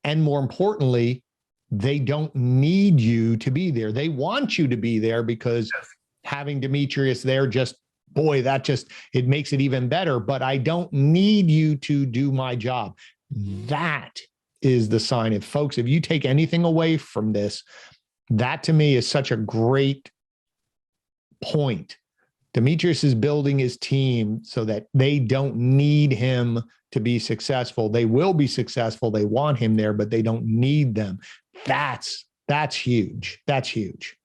Speaker 1: And more importantly, they don't need you to be there. They want you to be there because having Dimitrius there it makes it even better. But I don't need you to do my job. That is the sign. If you take anything away from this, that to me is such a great point. Dimitrius is building his team so that they don't need him to be successful. They will be successful. They want him there, but they don't need them. That's huge. That's huge.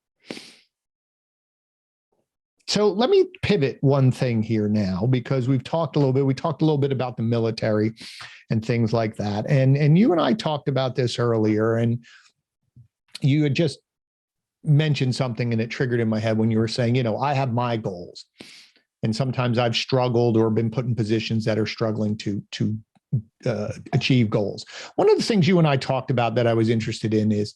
Speaker 1: So let me pivot one thing here now, because we talked a little bit about the military and things like that. And you and I talked about this earlier, and you had just mentioned something and it triggered in my head when you were saying, I have my goals. And sometimes I've struggled or been put in positions that are struggling to achieve goals. One of the things you and I talked about that I was interested in is,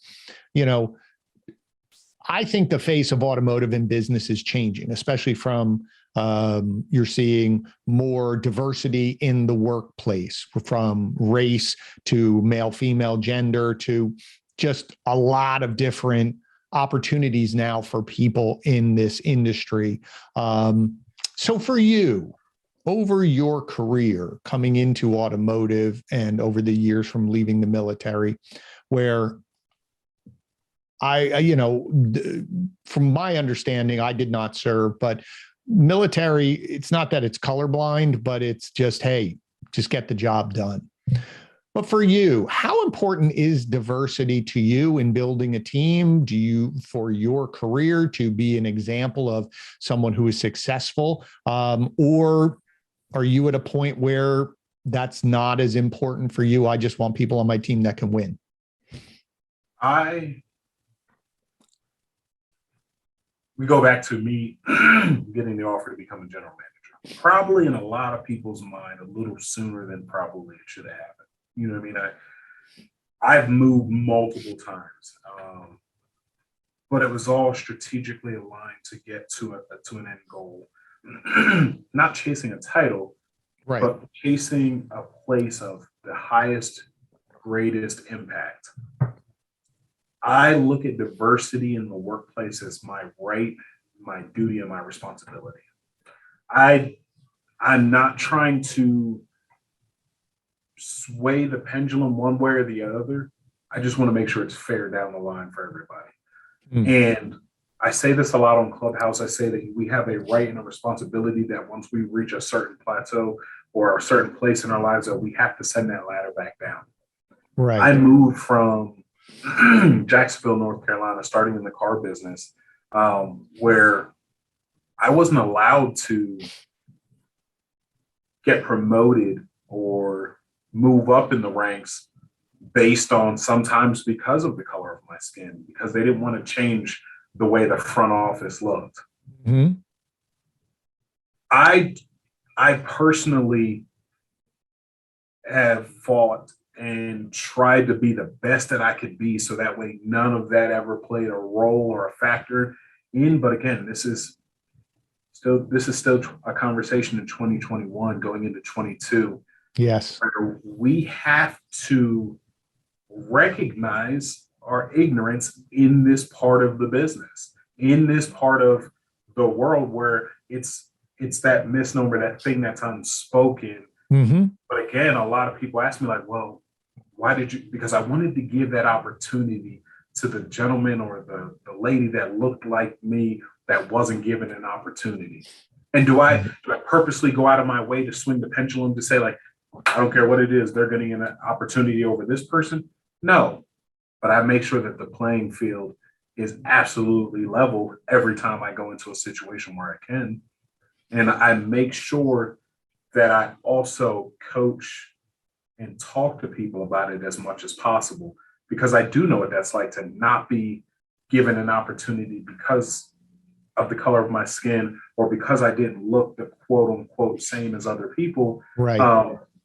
Speaker 1: I think the face of automotive and business is changing, especially from you're seeing more diversity in the workplace, from race to male, female, gender, to just a lot of different opportunities now for people in this industry. So for you, over your career coming into automotive and over the years from leaving the military, where from my understanding, I did not serve, but military, it's not that it's colorblind, but it's just, hey, just get the job done. But for you, how important is diversity to you in building a team? For your career, to be an example of someone who is successful? Or are you at a point where that's not as important for you? I just want people on my team that can win.
Speaker 2: We go back to me getting the offer to become a general manager, probably in a lot of people's mind a little sooner than probably it should have happened. You know what I mean? I've moved multiple times, but it was all strategically aligned to get to an end goal. Not chasing a title,
Speaker 1: Right.
Speaker 2: but chasing a place of the highest, greatest impact. I look at diversity in the workplace as my right, my duty, and my responsibility. I'm not trying to sway the pendulum one way or the other. I just want to make sure it's fair down the line for everybody. And I say this a lot on Clubhouse. I say that we have a right and a responsibility that once we reach a certain plateau or a certain place in our lives, that we have to send that ladder back down.
Speaker 1: Right.
Speaker 2: I moved from Jacksonville, North Carolina, starting in the car business, where I wasn't allowed to get promoted or move up in the ranks based on, sometimes because of the color of my skin, because they didn't want to change the way the front office looked.
Speaker 1: Mm-hmm.
Speaker 2: I personally have fought and tried to be the best that I could be, so that way none of that ever played a role or a factor in. But again, this is still a conversation in 2021 going into 22.
Speaker 1: Yes.
Speaker 2: Where we have to recognize our ignorance in this part of the business, in this part of the world where it's that misnomer, that thing that's unspoken.
Speaker 1: Mm-hmm.
Speaker 2: But again, a lot of people ask me like, well, why did you? Because I wanted to give that opportunity to the gentleman or the lady that looked like me that wasn't given an opportunity. And do I purposely go out of my way to swing the pendulum to say, like, I don't care what it is, they're getting an opportunity over this person? No, but I make sure that the playing field is absolutely level every time I go into a situation where I can. And I make sure that I also coach and talk to people about it as much as possible, because I do know what that's like to not be given an opportunity because of the color of my skin or because I didn't look the quote unquote same as other people,
Speaker 1: Right.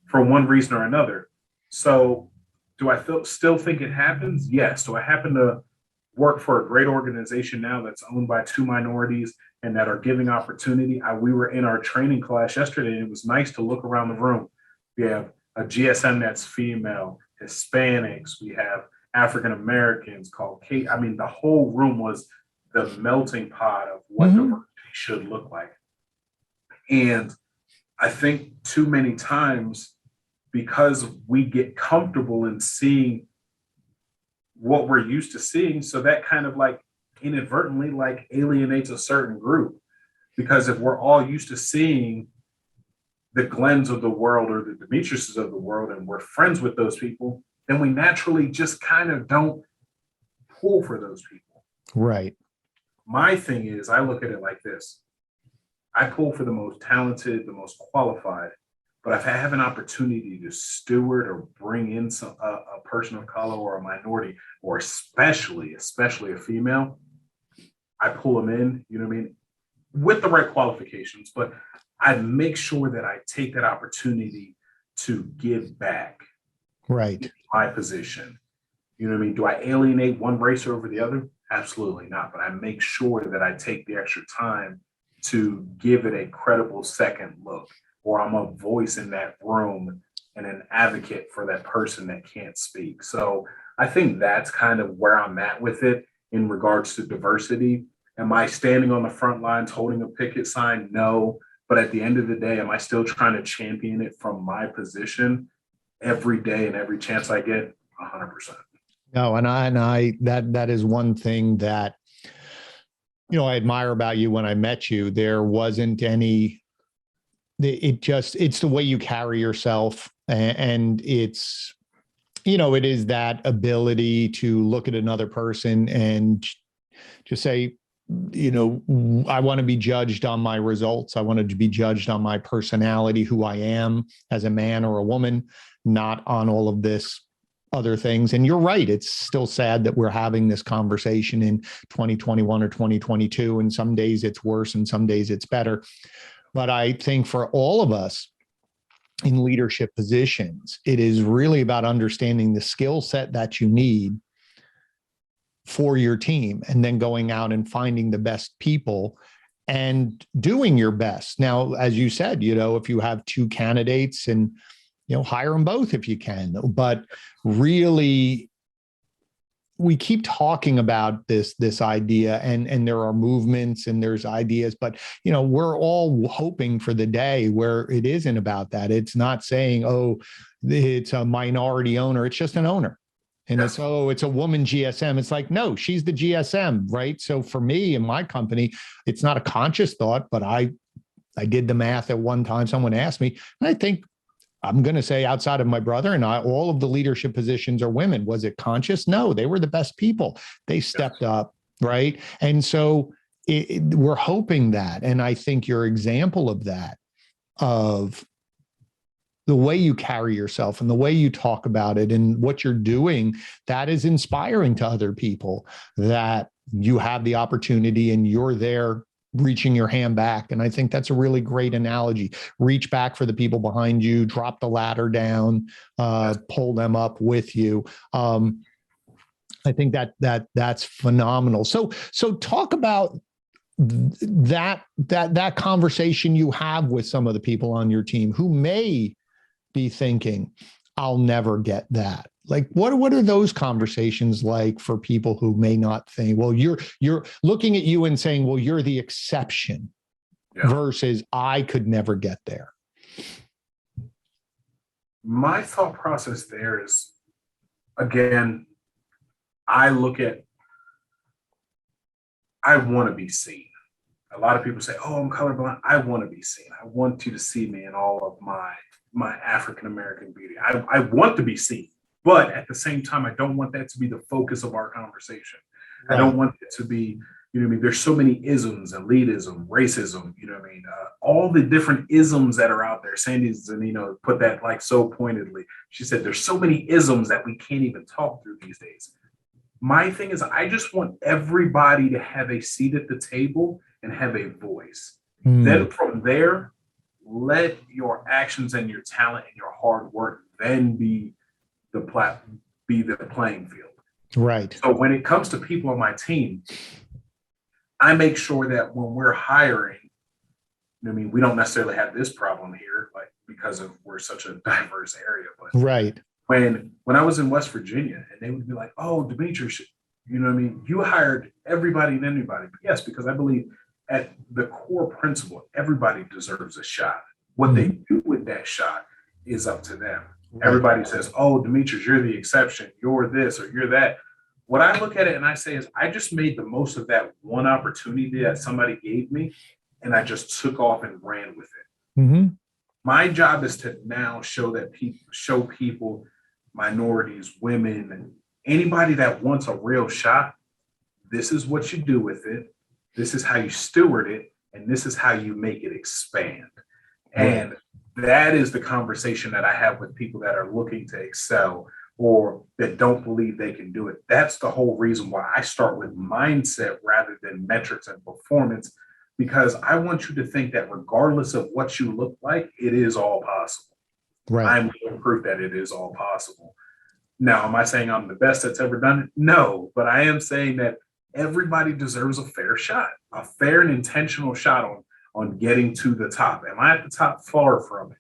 Speaker 2: for one reason or another. So do I still think it happens? Yes. Do I happen to work for a great organization now that's owned by 2 minorities and that are giving opportunity? We were in our training class yesterday, and it was nice to look around the room. We have a GSM that's female, Hispanics, we have African Americans, Caucasian. I mean, the whole room was the melting pot of what diversity should look like. And I think too many times, because we get comfortable in seeing what we're used to seeing, so that kind of like inadvertently like alienates a certain group. Because if we're all used to seeing the Glens of the world or the Dimitriuses of the world, and we're friends with those people, then we naturally just kind of don't pull for those people.
Speaker 1: Right.
Speaker 2: My thing is, I look at it like this. I pull for the most talented, the most qualified, but if I have an opportunity to steward or bring in a person of color or a minority, or especially a female, I pull them in, you know what I mean, with the right qualifications, but I make sure that I take that opportunity to give back.
Speaker 1: Right.
Speaker 2: In my position. You know what I mean? Do I alienate one race over the other? Absolutely not. But I make sure that I take the extra time to give it a credible second look, or I'm a voice in that room and an advocate for that person that can't speak. So I think that's kind of where I'm at with it in regards to diversity. Am I standing on the front lines holding a picket sign? No. But at the end of the day, am I still trying to champion it from my position every day and every chance I get? 100%.
Speaker 1: No, and I that is one thing that, you know, I admire about you. When I met you, there wasn't any, it's the way you carry yourself, and it's, you know, it is that ability to look at another person and just say, you know, I want to be judged on my results. I wanted to be judged on my personality, who I am as a man or a woman, not on all of this other things. And you're right. It's still sad that we're having this conversation in 2021 or 2022. And some days it's worse and some days it's better. But I think for all of us in leadership positions, it is really about understanding the skill set that you need for your team, and then going out and finding the best people and doing your best. Now, as you said, if you have two candidates and, hire them both if you can, but really, we keep talking about this idea, and there are movements and there's ideas, but we're all hoping for the day where it isn't about that. It's not saying, oh, it's a minority owner. It's just an owner. And it's a woman GSM. It's like, no, she's the GSM, right? So for me and my company, it's not a conscious thought, but I did the math at one time. Someone asked me, and I think I'm going to say outside of my brother and I, all of the leadership positions are women. Was it conscious? No, they were the best people. They stepped up, right? And so we're hoping that. And I think your example of that, of the way you carry yourself and the way you talk about it and what you're doing, that is inspiring to other people, that you have the opportunity and you're there reaching your hand back. And I think that's a really great analogy. Reach back for the people behind you, drop the ladder down, pull them up with you. I think that's phenomenal. So talk about that conversation you have with some of the people on your team who may be thinking, I'll never get that. Like, what are those conversations like for people who may not think, well, you're looking at you and saying, well, you're the exception versus I could never get there?
Speaker 2: My thought process there is, again, I want to be seen. A lot of people say, oh, I'm colorblind. I want to be seen. I want you to see me in all of my African-American beauty. I want to be seen. But at the same time, I don't want that to be the focus of our conversation. Right. I don't want it to be, there's so many isms and elitism, racism, all the different isms that are out there. Sandy's, put that like so pointedly. She said, there's so many isms that we can't even talk through these days. My thing is, I just want everybody to have a seat at the table and have a voice. Then from there, let your actions and your talent and your hard work then be the playing field.
Speaker 1: Right.
Speaker 2: So when it comes to people on my team, I make sure that when we're hiring, we don't necessarily have this problem here, like because we're such a diverse area. But
Speaker 1: right.
Speaker 2: When I was in West Virginia, and they would be like, "Oh, Dimitrius, you hired everybody and anybody." But yes, because I believe at the core principle, everybody deserves a shot. What they do with that shot is up to them. Right. Everybody says, oh, Dimitrius, you're the exception. You're this or you're that. What I look at it and I say is, I just made the most of that one opportunity that somebody gave me, and I just took off and ran with it. Mm-hmm. My job is to now show people, minorities, women, and anybody that wants a real shot, this is what you do with it. This is how you steward it, and this is how you make it expand. And that is the conversation that I have with people that are looking to excel or that don't believe they can do it. That's the whole reason why I start with mindset rather than metrics and performance, because I want you to think that regardless of what you look like, it is all possible. Right. I'm living proof that it is all possible. Now, am I saying I'm the best that's ever done it? No, but I am saying that everybody deserves a fair shot, a fair and intentional shot on getting to the top. Am I at the top? Far from it.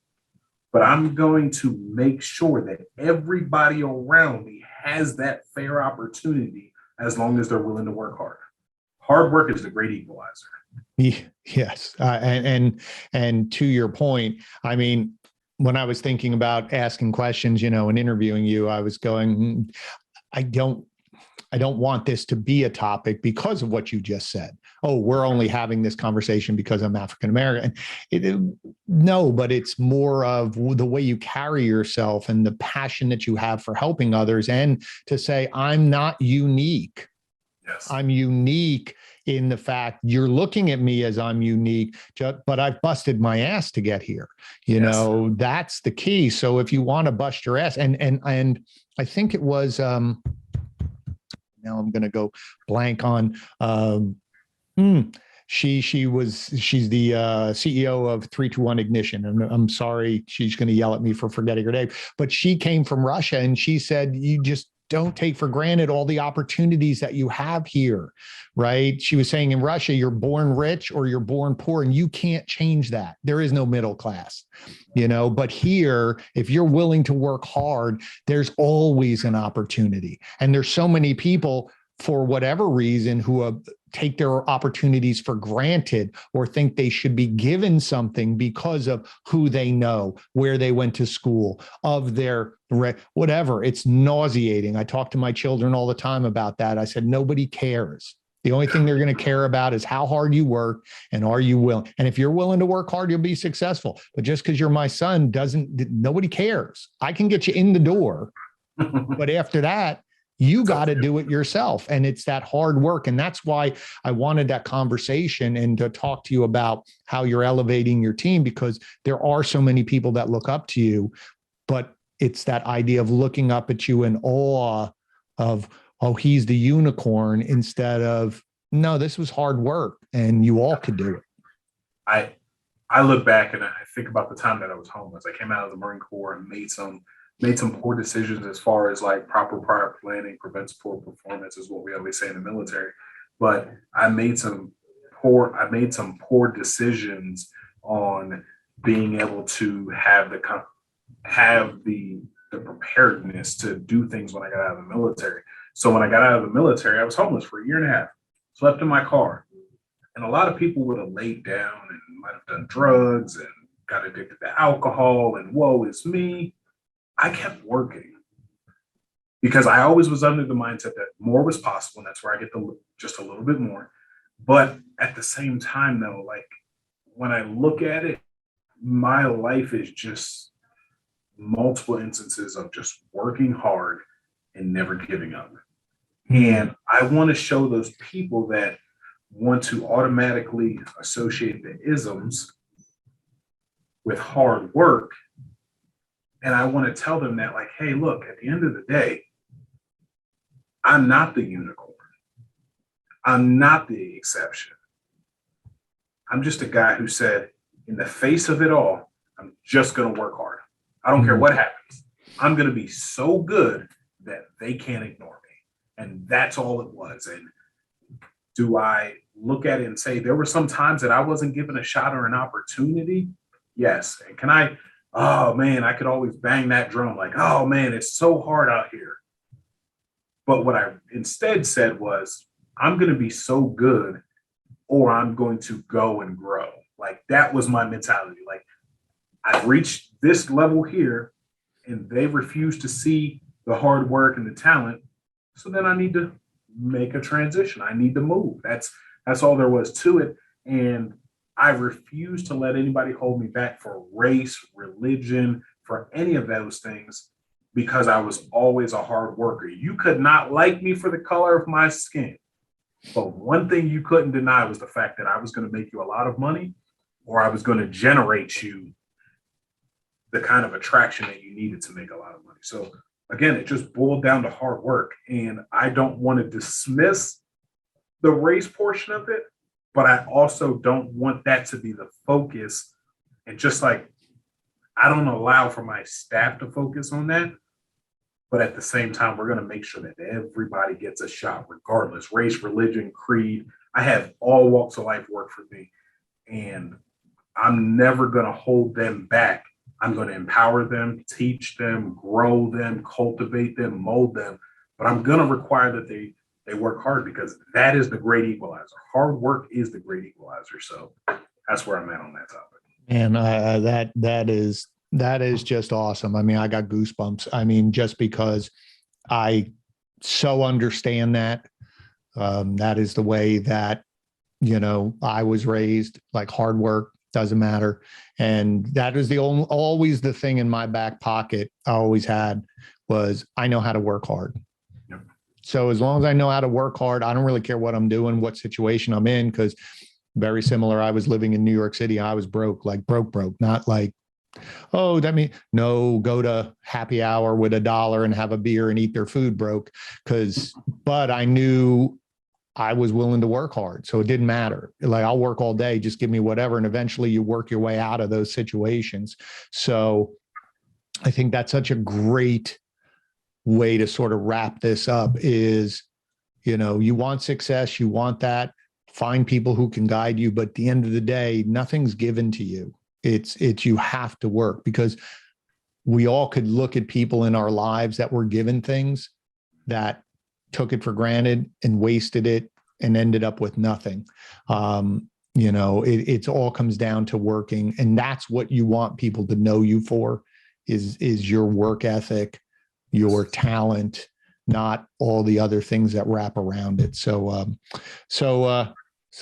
Speaker 2: But I'm going to make sure that everybody around me has that fair opportunity as long as they're willing to work hard. Hard work is the great equalizer.
Speaker 1: Yes. And to your point, when I was thinking about asking questions, and interviewing you, I was going, I don't want this to be a topic because of what you just said. Oh, we're only having this conversation because I'm African American. No, but it's more of the way you carry yourself and the passion that you have for helping others, and to say, I'm not unique. Yes. I'm unique in the fact you're looking at me as I'm unique, but I've busted my ass to get here. That's the key. So if you want to bust your ass, and I think it was, now I'm going to go blank on, she's the CEO of 321 Ignition. And I'm sorry, she's going to yell at me for forgetting her name, but she came from Russia, and she said, don't take for granted all the opportunities that you have here, right? She was saying in Russia, you're born rich or you're born poor, and you can't change that. There is no middle class, but here, if you're willing to work hard, there's always an opportunity. And there's so many people, for whatever reason, who take their opportunities for granted or think they should be given something because of who they know, where they went to school, of their whatever. It's nauseating. I talk to my children all the time about that. I said, nobody cares. The only thing they're going to care about is how hard you work and are you willing. And if you're willing to work hard, you'll be successful. But just because you're my son nobody cares. I can get you in the door. But after that, you got to do it yourself. And it's that hard work. And that's why I wanted that conversation and to talk to you about how you're elevating your team, because there are so many people that look up to you, but it's that idea of looking up at you in awe of, oh, he's the unicorn, instead of, no, this was hard work and you all could do it.
Speaker 2: I look back and I think about the time that I was homeless. I came out of the Marine Corps and made some poor decisions as far as like proper prior planning prevents poor performance, is what we always say in the military. But I made some poor decisions on being able to have the preparedness to do things when I got out of the military. So when I got out of the military, I was homeless for a year and a half, slept in my car. And a lot of people would have laid down and might have done drugs and got addicted to alcohol and woe is me. I kept working because I always was under the mindset that more was possible. And that's where I get just a little bit more. But at the same time, though, like when I look at it, my life is just multiple instances of just working hard and never giving up. And I want to show those people that want to automatically associate the isms with hard work. And I want to tell them that, like, hey, look, at the end of the day, I'm not the unicorn. I'm not the exception. I'm just a guy who said, in the face of it all, I'm just going to work hard. I don't care what happens. I'm going to be so good that they can't ignore me. And that's all it was. And do I look at it and say there were some times that I wasn't given a shot or an opportunity? Yes. And oh man, I could always bang that drum like, oh man, it's so hard out here. But what I instead said was, I'm going to be so good or I'm going to go and grow. Like that was my mentality. Like I've reached this level here and they refuse to see the hard work and the talent. So then I need to make a transition. I need to move. That's all there was to it. And I refuse to let anybody hold me back for race, religion, for any of those things, because I was always a hard worker. You could not like me for the color of my skin. But one thing you couldn't deny was the fact that I was going to make you a lot of money, or I was going to generate you the kind of attraction that you needed to make a lot of money. So again, it just boiled down to hard work. And I don't want to dismiss the race portion of it, but I also don't want that to be the focus. And just like, I don't allow for my staff to focus on that. But at the same time, we're going to make sure that everybody gets a shot, regardless, race, religion, creed. I have all walks of life work for me. And I'm never going to hold them back. I'm going to empower them, teach them, grow them, cultivate them, mold them. But I'm going to require that they work hard, because that is the great equalizer. Hard work is the great equalizer. So that's where I'm at on that topic.
Speaker 1: And that is just awesome. I mean, I got goosebumps. I mean, just because I so understand that. That is the way that, I was raised. Like, hard work doesn't matter. And that was always the thing in my back pocket I always had, was I know how to work hard.
Speaker 2: Yep.
Speaker 1: So as long as I know how to work hard, I don't really care what I'm doing, what situation I'm in, because very similar. I was living in New York City. I was broke, like broke, not like, oh, no, go to happy hour with $1 and have a beer and eat their food broke. But I knew I was willing to work hard. So it didn't matter. Like, I'll work all day, just give me whatever. And eventually you work your way out of those situations. So I think that's such a great way to sort of wrap this up is, you want success, you want that, find people who can guide you. But at the end of the day, nothing's given to you. It's you have to work, because we all could look at people in our lives that were given things that took it for granted and wasted it and ended up with nothing. It all comes down to working. And that's what you want people to know you for is your work ethic, your talent, not all the other things that wrap around it. So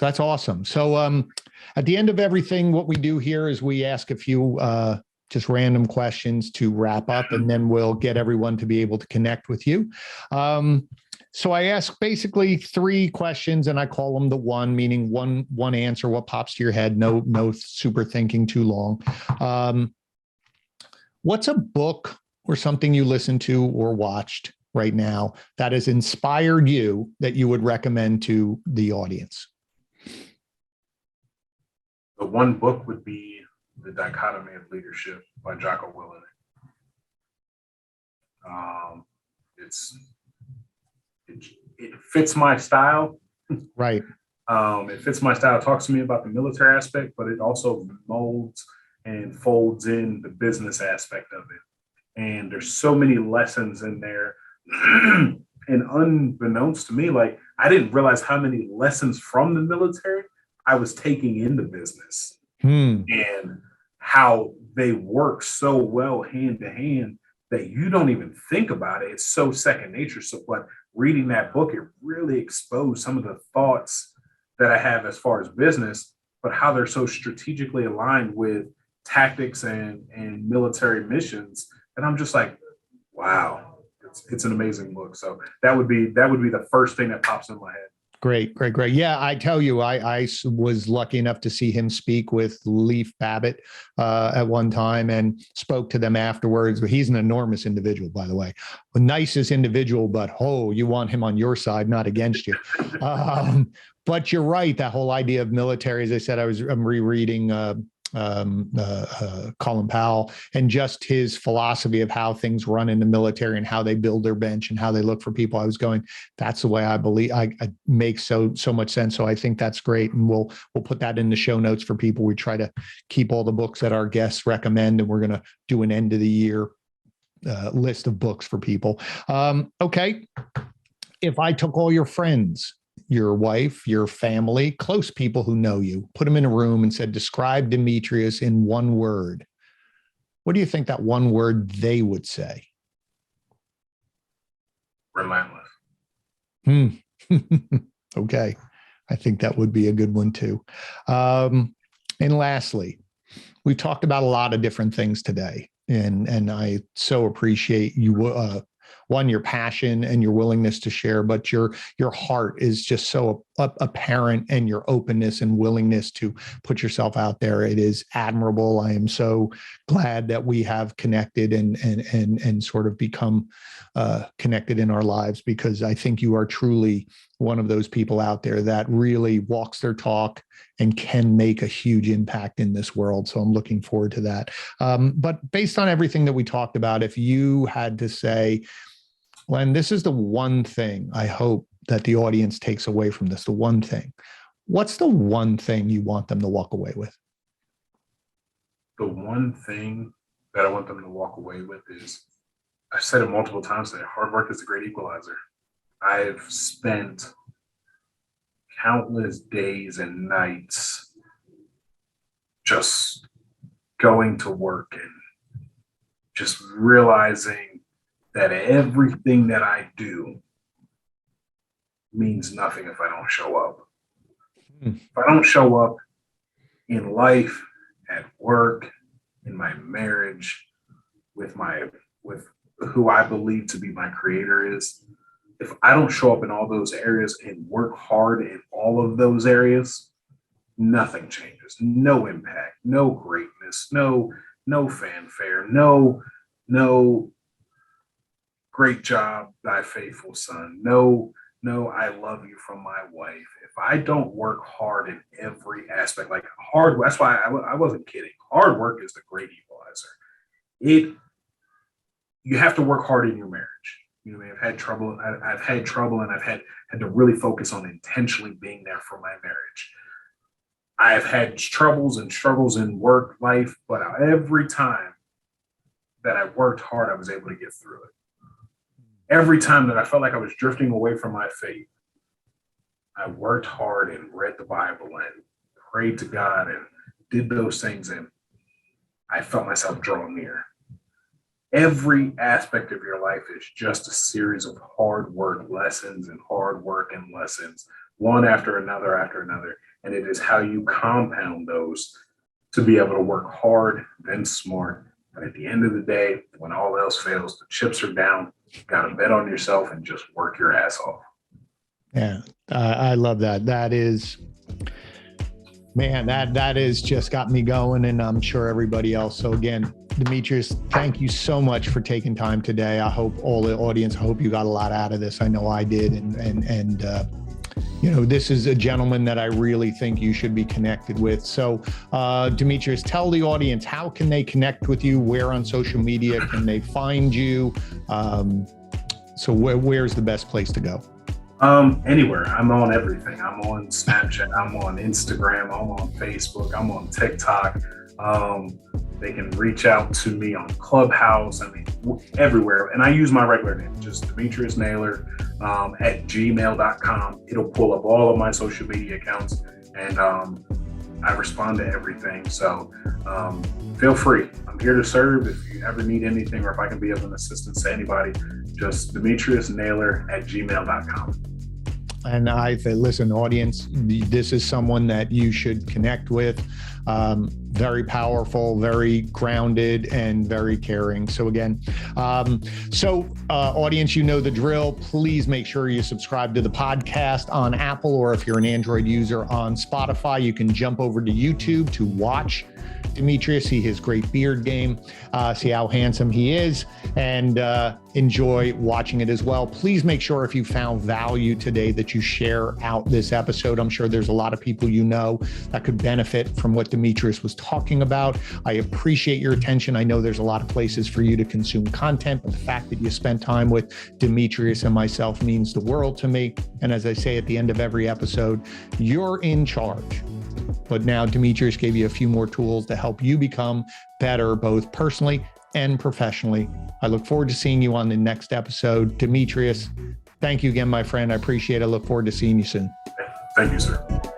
Speaker 1: that's awesome. So at the end of everything, what we do here is we ask a few just random questions to wrap up, and then we'll get everyone to be able to connect with you. So I ask basically 3 questions, and I call them the one, meaning one answer, what pops to your head, no super thinking too long. What's a book or something you listened to or watched right now that has inspired you that you would recommend to the audience?
Speaker 2: The one book would be The Dichotomy of Leadership by Jocko Willink. It fits my style.
Speaker 1: Right.
Speaker 2: It fits my style. It talks to me about the military aspect, but it also molds and folds in the business aspect of it. And there's so many lessons in there. And unbeknownst to me, like, I didn't realize how many lessons from the military I was taking in the business, and how they work so well hand to hand that you don't even think about it. It's so second nature. So, but reading that book, it really exposed some of the thoughts that I have as far as business, but how they're so strategically aligned with tactics and military missions. And I'm just like, wow, it's an amazing book. So that would be the first thing that pops in my head.
Speaker 1: Great. Yeah, I tell you, I was lucky enough to see him speak with Leif Babbitt at one time and spoke to them afterwards. He's an enormous individual, by the way. The nicest individual, but you want him on your side, not against you. But you're right, that whole idea of military, as I said, I'm rereading Colin Powell, and just his philosophy of how things run in the military and how they build their bench and how they look for people. I was going, that's the way I believe. I makes so much sense. So I think that's great, and we'll put that in the show notes for people. We try to keep all the books that our guests recommend, and we're going to do an end of the year list of books for people. Okay, if I took all your friends, your wife, your family, close people who know you, put them in a room and said, describe Dimitrius in one word, what do you think that one word they would say?
Speaker 2: Relentless.
Speaker 1: Okay. I think that would be a good one too. And lastly, we've talked about a lot of different things today, and I so appreciate you, one, your passion and your willingness to share, but your heart is just so apparent, and your openness and willingness to put yourself out there. It is admirable. I am so glad that we have connected and sort of become connected in our lives, because I think you are truly one of those people out there that really walks their talk and can make a huge impact in this world. So I'm looking forward to that. But based on everything that we talked about, if you had to say, Len, this is the one thing I hope that the audience takes away from this, the one thing, what's the one thing you want them to walk away with?
Speaker 2: The one thing that I want them to walk away with is, I've said it multiple times today, hard work is the great equalizer. I've spent countless days and nights just going to work and just realizing that everything that I do means nothing if I don't show up. If I don't show up in life, at work, in my marriage, with who I believe to be my creator is, if I don't show up in all those areas and work hard in all of those areas, nothing changes. No impact, no greatness, no fanfare, no great job, thy faithful son. No, I love you from my wife. If I don't work hard in every aspect, like hard, that's why I wasn't kidding. Hard work is the great equalizer. You have to work hard in your marriage. You know, I've had trouble. I've had trouble, and I've had to really focus on intentionally being there for my marriage. I've had troubles and struggles in work life, but every time that I worked hard, I was able to get through it. Every time that I felt like I was drifting away from my faith, I worked hard and read the Bible and prayed to God and did those things, and I felt myself draw near. Every aspect of your life is just a series of hard work lessons and hard work and lessons, one after another after another. And it is how you compound those to be able to work hard, then smart. And at the end of the day, when all else fails, the chips are down, you got to bet on yourself and just work your ass off.
Speaker 1: Yeah, I love that. That is, man, that is just got me going, and I'm sure everybody else. So again, Dimitrius, thank you so much for taking time today. I hope all the audience, I hope you got a lot out of this. I know I did. And you know, this is a gentleman that I really think you should be connected with. So Dimitrius, tell the audience, how can they connect with you? Where on social media can they find you? So where's the best place to go?
Speaker 2: Anywhere. I'm on everything. I'm on Snapchat. I'm on Instagram. I'm on Facebook. I'm on TikTok. They can reach out to me on Clubhouse. I mean, everywhere. And I use my regular name, just Dimitrius Naylor at gmail.com. It'll pull up all of my social media accounts, and I respond to everything. So feel free. I'm here to serve. If you ever need anything, or if I can be of an assistance to anybody, just Dimitrius Naylor at gmail.com.
Speaker 1: And I say, listen, audience, this is someone that you should connect with. Very powerful, very grounded, and very caring. So again, audience, you know the drill. Please make sure you subscribe to the podcast on Apple, or if you're an Android user, on Spotify. You can jump over to YouTube to watch Dimitrius, see his great beard game, see how handsome he is, and enjoy watching it as well. Please make sure, if you found value today, that you share out this episode. I'm sure there's a lot of people you know that could benefit from what Dimitrius was talking about. I appreciate your attention. I know there's a lot of places for you to consume content, but the fact that you spent time with Dimitrius and myself means the world to me. And as I say at the end of every episode, you're in charge. But now Dimitrius gave you a few more tools to help you become better, both personally and professionally. I look forward to seeing you on the next episode. Dimitrius, thank you again, my friend. I appreciate it. I look forward to seeing you soon.
Speaker 2: Thank you, sir.